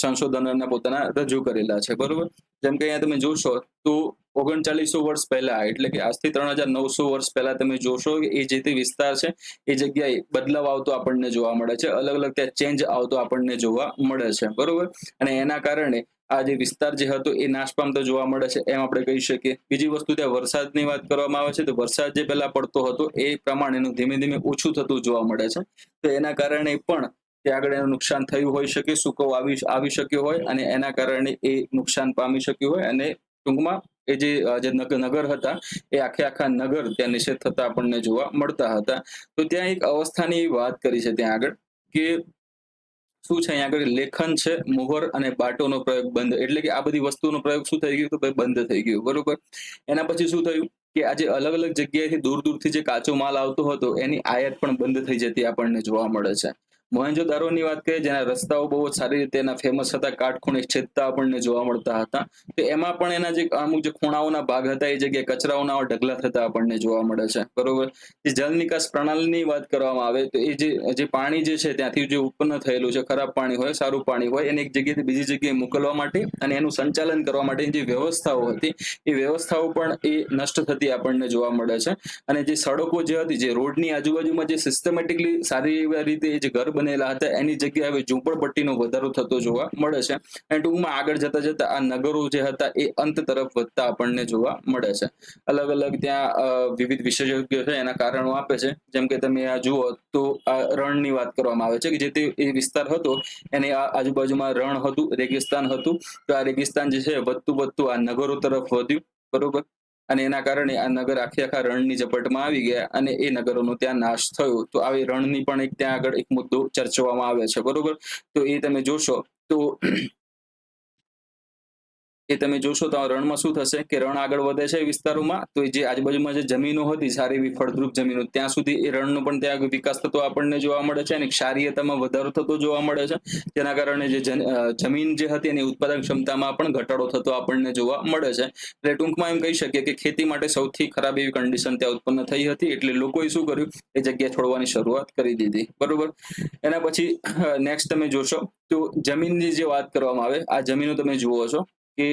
A: સંશોધનોના પોતાના રજૂ કરેલા છે, બરોબર. જેમ કે અહીંયા તમે જોશો તો 3900 વર્ષ પહેલા, એટલે કે આજથી 3900 વર્ષ પહેલા તમે જોશો કે એ જે તે વિસ્તાર છે એ જગ્યાએ બદલાવ આવતો આપણને જોવા મળે છે, અલગ અલગ ત્યાં ચેન્જ આવતો આપણને જોવા મળે છે, બરોબર. અને એના કારણે આ જે વિસ્તાર જે હતો એ નાશ પામતો જોવા મળે છે, એમ આપણે કહી શકીએ. બીજી વસ્તુ, ત્યાં વરસાદની વાત કરવામાં આવે છે તો વરસાદ જે પહેલા પડતો હતો એ પ્રમાણે એનું ધીમે ધીમે ઓછું થતું જોવા મળે છે. તો એના કારણે પણ ત્યાં આગળ એનું નુકસાન થયું હોઈ શકે, સુકો આવી શક્યો હોય અને એના કારણે એ નુકસાન પામી શક્યું હોય. અને ટૂંકમાં એ જે નગર હતા એ આખા નગર ત્યાં નિષેધ થતા આપણને જોવા મળતા હતા. તો ત્યાં એક અવસ્થાની વાત કરી છે ત્યાં આગળ કે શું છે, અહીંયા આગળ લેખન છે, મુહર અને બાટોનો પ્રયોગ બંધ, એટલે કે આ બધી વસ્તુનો પ્રયોગ શું થઈ ગયું તો ભાઈ બંધ થઈ ગયું, બરોબર. એના પછી શું થયું કે આજે અલગ અલગ જગ્યાએથી દૂર દૂરથી જે કાચો માલ આવતો હતો એની આયાત પણ બંધ થઈ જતી આપણને જોવા મળે છે. મોહેન્જો-દારોની વાત કરીએ, જેના રસ્તાઓ બહુ જ સારી રીતે એના ફેમસ હતા, કાટખૂણે છેદતા આપણને જોવા મળતા હતા. તો એમાં પણ એના જે અમુક જે ખૂણાઓના ભાગ હતા એ જગ્યાએ કચરાઓના ઢગલા થતા આપણને જોવા મળે છે, બરોબર. જે જલ નિકાસ પ્રણાલીની વાત કરવામાં આવે તો એ જે પાણી જે છે ત્યાંથી જે ઉત્પન્ન થયેલું છે, ખરાબ પાણી હોય સારું પાણી હોય, એને એક જગ્યાએથી બીજી જગ્યાએ મોકલવા માટે અને એનું સંચાલન કરવા માટેની જે વ્યવસ્થાઓ હતી એ વ્યવસ્થાઓ પણ એ નષ્ટ થતી આપણને જોવા મળે છે. અને જે સડકો જે હતી, જે રોડની આજુબાજુમાં જે સિસ્ટમેટિકલી સારી એવી રીતે જે ઘર બનેલા હતા એની જગ્યાએ હવે ઝૂંપડપટ્ટીનો વધારો થતો જોવા મળે છે. અને ટૂંકમાં આગળ જતા જતા આ નગરો જે હતા એ અંત તરફ વધતા આપણને જોવા મળે છે. અલગ અલગ ત્યાં વિવિધ વિશેષજ્ઞો છે એના કારણો આપે છે. જેમ કે તમે આ જુઓ તો આ રણની વાત કરવામાં આવે છે કે જે તે એ વિસ્તાર હતો એની આજુબાજુમાં રણ હતું, રેગિસ્તાન હતું. તો આ રેગિસ્તાન જે છે વધતું વધતું આ નગરો તરફ વધ્યું, બરોબર. અને એના કારણે આ નગર આખા રણની ઝપટમાં આવી ગયા અને એ નગરોનો ત્યાં નાશ થયો. તો આવી રણની પણ એક ત્યાં આગળ એક મુદ્દો ચર્ચવામાં આવે છે, બરોબર. તો એ તમે જોશો તો તો આ રણમાં શું થશે કે રણ આગળ વધે છે વિસ્તારોમાં, તો જે આજુબાજુમાં જે જમીનો હતી સારી એવી ફળદ્રુપ જમીનો, ત્યાં સુધી એ રણનો પણ ત્યાં વિકાસ થતો આપણને જોવા મળે છે અને ક્ષારીયતામાં વધારો થતો જોવા મળે છે. જેના કારણે જે જમીન જે હતી એની ઉત્પાદન ક્ષમતામાં પણ ઘટાડો થતો આપણને જોવા મળે છે. એટલે ટૂંકમાં એમ કહી શકીએ કે ખેતી માટે સૌથી ખરાબ એવી કન્ડિશન ત્યાં ઉત્પન્ન થઈ હતી. એટલે લોકોએ શું કર્યું, એ જગ્યા છોડવાની શરૂઆત કરી દીધી, બરોબર. એના પછી નેક્સ્ટ તમે જોશો તો જમીનની જે વાત કરવામાં આવે, આ જમીનો તમે જુઓ છો કે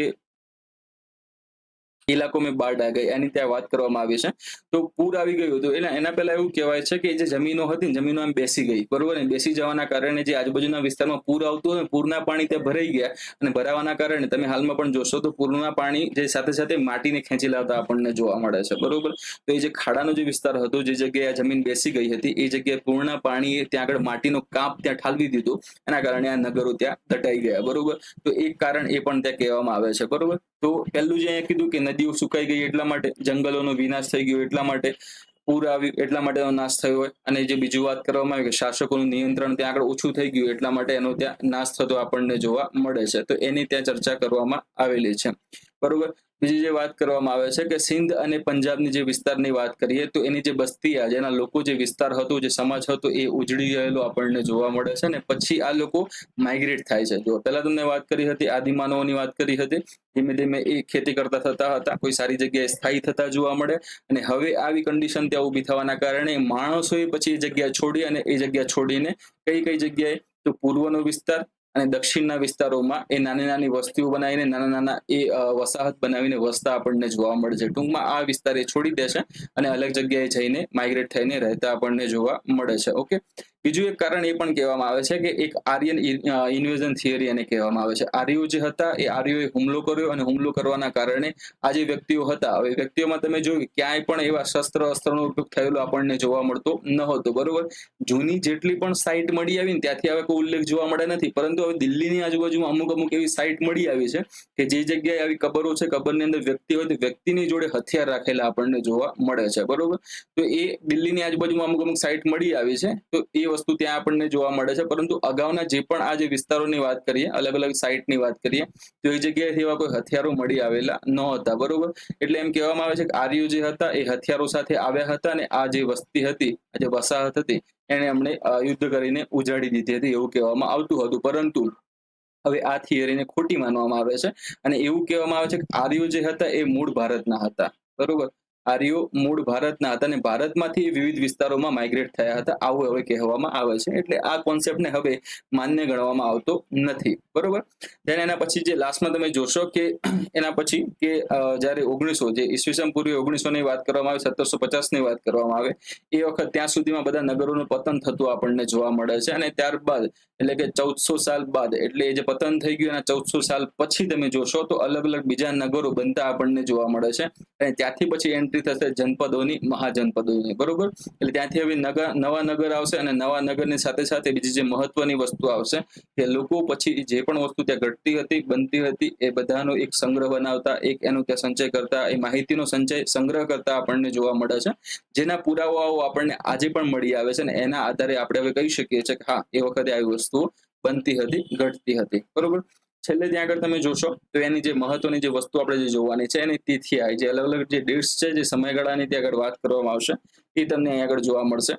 A: ઇલાકો મેં બાઢ આ ગઈ, એની ત્યાં વાત કરવામાં આવી છે. તો પૂર આવી ગયું હતું, એટલે એના પહેલા એવું કહેવાય છે કે જે જમીનો હતી ને જમીનો એમ બેસી ગઈ, બરોબર. ને બેસી જવાના કારણે જે આજુબાજુના વિસ્તારમાં પૂર આવતું હોય, પૂરના પાણી ત્યાં ભરાઈ ગયા અને ભરાવાના કારણે તમે હાલમાં પણ જોશો તો પૂરના પાણી જે સાથે સાથે માટીને ખેંચી લાવતા આપણને જોવા મળે છે, બરોબર. તો એ જે ખાડાનો જે વિસ્તાર હતો, જે જગ્યાએ આ જમીન બેસી ગઈ હતી, એ જગ્યાએ પૂરના પાણીએ ત્યાં આગળ માટીનો કાપ ત્યાં ઠાલવી દીધો, એના કારણે આ નગરો ત્યાં દટાઈ ગયા, બરોબર. તો એક કારણ એ પણ ત્યાં કહેવામાં આવે છે, બરોબર. તો પહેલું જે અહીંયા કીધું કે નદીઓ સુકાઈ ગઈ એટલા માટે, જંગલોનો વિનાશ થઈ ગયો એટલા માટે, પૂર આવ્યું એટલા માટેનો નાશ થયો હોય. અને જે બીજું વાત કરવામાં આવે કે શાસકોનું નિયંત્રણ ત્યાં આગળ ઓછું થઈ ગયું એટલા માટે એનો ત્યાં નાશ થતો આપણને જોવા મળે છે. તો એની ત્યાં ચર્ચા કરવામાં આવેલી છે, બરોબર. બીજી જે વાત કરવામાં આવે છે કે સિંધ અને પંજાબની જે વિસ્તારની વાત કરીએ તો એની જે બસ્તી આ જેના લોકો જે વિસ્તાર હતો, જે સમાજ હતો, એ ઉજળી ગયેલો આપણને જોવા મળે છે. ને પછી આ લોકો માઇગ્રેટ થાય છે. જો પહેલા તમને વાત કરી હતી આદિમાનવોની વાત કરી હતી, ધીમે ધીમે એ ખેતી કરતા થતા હતા, કોઈ સારી જગ્યાએ સ્થાયી થતા જોવા મળે. અને હવે આવી કન્ડિશન ત્યાં ઊભી થવાના કારણે માણસોએ પછી એ જગ્યા છોડી અને એ જગ્યા છોડીને કઈ જગ્યાએ તો પૂર્વનો વિસ્તાર અને દક્ષિણના વિસ્તારોમાં એ નાની નાની વસ્તીઓ બનાવીને નાના નાના એ વસાહત બનાવીને વસતા આપણને જોવા મળે છે. ટૂંકમાં આ વિસ્તાર એ છોડી દે છે અને અલગ જગ્યાએ જઈને માઇગ્રેટ થઈને રહેતા આપણને જોવા મળે છે. ઓકે, બીજું એક કારણ એ પણ કહેવામાં આવે છે કે એક આર્યન ઇન્વેઝન થિયરી એને કહેવામાં આવે છે. આર્યો જે હતા એ આર્યોએ હુમલો કર્યો અને હુમલો કરવાના કારણે આ જે વ્યક્તિઓ હતા, હવે વ્યક્તિઓમાં તમે જોયું ક્યાંય પણ એવા અસ્ત્રનો ઉપયોગ થયેલો આપણને જોવા મળતો ન હતો, બરોબર. જૂની જેટલી પણ સાઇટ મળી આવી ને ત્યાંથી હવે કોઈ ઉલ્લેખ જોવા મળે નથી, પરંતુ હવે દિલ્હીની આજુબાજુમાં અમુક એવી સાઇટ મળી આવી છે કે જે જગ્યાએ આવી કબરો છે, કબરની અંદર વ્યક્તિ હોય તો વ્યક્તિની જોડે હથિયાર રાખેલા આપણને જોવા મળે છે, બરોબર. તો એ દિલ્હીની આજુબાજુમાં અમુક સાઇટ મળી આવી છે, તો એ વસ્તુ ત્યાં આપણને જોવા મળે છે. પરંતુ અગાઉના જે પણ આ જે વિસ્તારોની વાત કરીએ, અલગ અલગ સાઇટની વાત કરીએ, તો એ જગ્યાએથી એવા કોઈ હથિયારો મળી આવેલા ન હતા, બરોબર. એટલે એમ કહેવામાં આવે છે કે આર્યો જે હતા એ હથિયારો સાથે આવ્યા હતા અને આ જે વસ્તી હતી, આ જે વસાહત હતી, એને એમણે યુદ્ધ કરીને ઉજાડી દીધી હતી એવું કહેવામાં આવતું હતું. પરંતુ હવે આ થિયરીને ખોટી માનવામાં આવે છે અને એવું કહેવામાં આવે છે કે આર્યો જે હતા એ મૂળ ભારતના હતા, બરોબર. આર્યો મૂળ ભારતના હતા અને ભારતમાંથી વિવિધ વિસ્તારોમાં માઇગ્રેટ થયા હતા, આવું હવે કહેવામાં આવે છે. એટલે આ કોન્સેપ્ટને હવે માન્ય ગણવામાં આવતો નથી. બરોબર. then એના પછી જે લાસ્ટમાં તમે જોશો કે એના પછી કે જ્યારે 1900 જે ઈસવીસન પૂર્વે 1900 ની વાત કરવામાં આવે, 1750 ની વાત કરવામાં આવે, એ વખત ત્યાં સુધીમાં બધા નગરોનું પતન થતું આપણને જોવા મળે છે. અને ત્યારબાદ એટલે કે 1400 સાલ બાદ, એટલે એ જે પતન થઈ ગયું એના 1400 સાલ પછી તમે જોશો તો અલગ અલગ બીજા નગરો બનતા આપણને જોવા મળે છે. અને ત્યાંથી પછી એન્ટ્રી થશે જનપદોની, મહાજનપદોની. બરોબર. એટલે ત્યાંથી હવે નવા નગર આવશે અને નવા નગરની સાથે સાથે બીજી જે મહત્વની વસ્તુ આવશે કે લોકો પછી જે પણ વસ્તુ ત્યાં ઘટતી હતી, બનતી હતી, એ બધાનો એક સંગ્રહ બનાવતા, એક એનો ત્યાં સંચય કરતા, એ માહિતીનો સંગ્રહ કરતા આપણને જોવા મળે છે. જેના પુરાવાઓ આપણને આજે પણ મળી આવે છે અને એના આધારે આપણે હવે કહી શકીએ છીએ કે હા, એ વખતે આવી વસ્તુઓ બનતી હતી, ઘટતી હતી. બરોબર. છેલ્લે ત્યાં આગળ તમે જોશો તો એની જે મહત્વની જે વસ્તુ આપણે જે જોવાની છે એની તિથિ આવી, જે અલગ અલગ જે ડેટ્સ છે, જે સમયગાળાની ત્યાં આગળ વાત કરવામાં આવશે, એ તમને અહીં આગળ જોવા મળશે.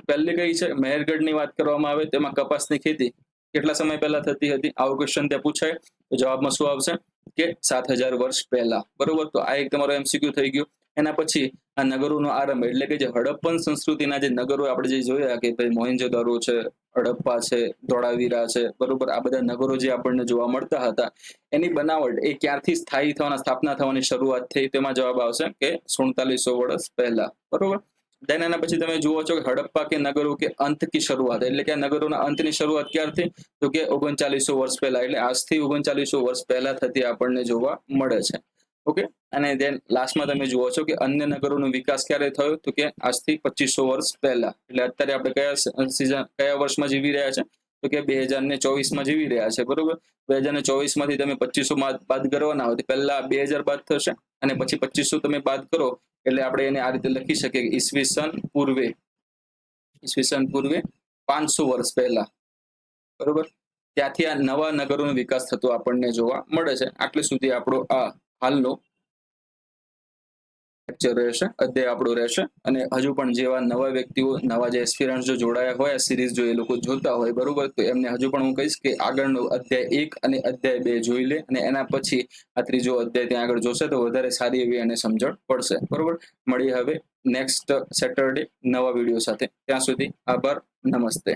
A: પહેલી કઈ છે, મહેરગઢની વાત કરવામાં આવે, તેમાં કપાસની ખેતી કેટલા સમય પહેલા થતી હતી, આવો ક્વેશ્ચન ત્યાં પૂછાય તો જવાબમાં શું આવશે કે 7000 વર્ષ પહેલા. બરોબર. તો આ એક તમારો MCQ થઈ ગયો. એના પછી આ નગરોનો આરંભ એટલે કે જે હડપ્પન સંસ્કૃતિના જે નગરો આપણે જે જોયા કે ભાઈ મોહેન્જોદારો છે, હડપ્પા છે, ધોળાવીરા છે, બરોબર, આ બધા નગરો જે આપણને જોવા મળતા હતા, એની બનાવટ એ ક્યારથી સ્થાપના થવાની શરૂઆત થઈ, તેમાં જવાબ આવશે કે 4700 વર્ષ પહેલા. બરોબર. દેન એના પછી તમે જુઓ છો કે હડપ્પા કે નગરો કે અંત કી શરૂઆત, એટલે કે આ નગરોના અંતની શરૂઆત ક્યારથી, તો કે 3900 વર્ષ પહેલા, એટલે આજથી 3900 વર્ષ પહેલા થતી આપણને જોવા મળે છે. ઓકે. અને દેન લાસ્ટમાં તમે જુઓ છો કે અન્ય નગરોનો વિકાસ ક્યારે થયો, તો કે આજથી 2500 વર્ષ પહેલા. એટલે અત્યારે આપણે કયા વર્ષમાં જીવી રહ્યા છે, તો કે 2024માં જીવી રહ્યા છે. બરોબર. 2024 માંથી તમે 2500 બાદ કરવાના હોય તો પહેલા 2000 બાદ થશે અને પછી 2500 તમે બાદ કરો એટલે આપણે એને આ રીતે લખી શકીએ કે ઈસવીસન પૂર્વે 500 વર્ષ પહેલા. બરોબર. ત્યાંથી આ નવા નગરોનો વિકાસ થતો આપણને જોવા મળે છે. આટલે સુધી આપણો આ હાલનો લેક્ચર રહેશે, અધ્યાય આપણો રહેશે. અને હજુ પણ જેવા નવા વ્યક્તિઓ, નવા જે એસ્પિરન્ટ્સ જો જોડાયા હોય આ સિરીઝ જો એ લોકો જોતા હોય, બરોબર, તો એમને હજુ પણ હું કહીશ કે આગળનો અધ્યાય 1 અને અધ્યાય 2 જોઈ લે અને એના પછી આ ત્રીજો અધ્યાય ત્યાં આગળ જોશે તો વધારે સારી એવી એને સમજણ પડશે. બરોબર. મળીએ હવે નેક્સ્ટ સેટરડે નવા વિડીયો સાથે. ત્યાં સુધી આભાર. નમસ્તે.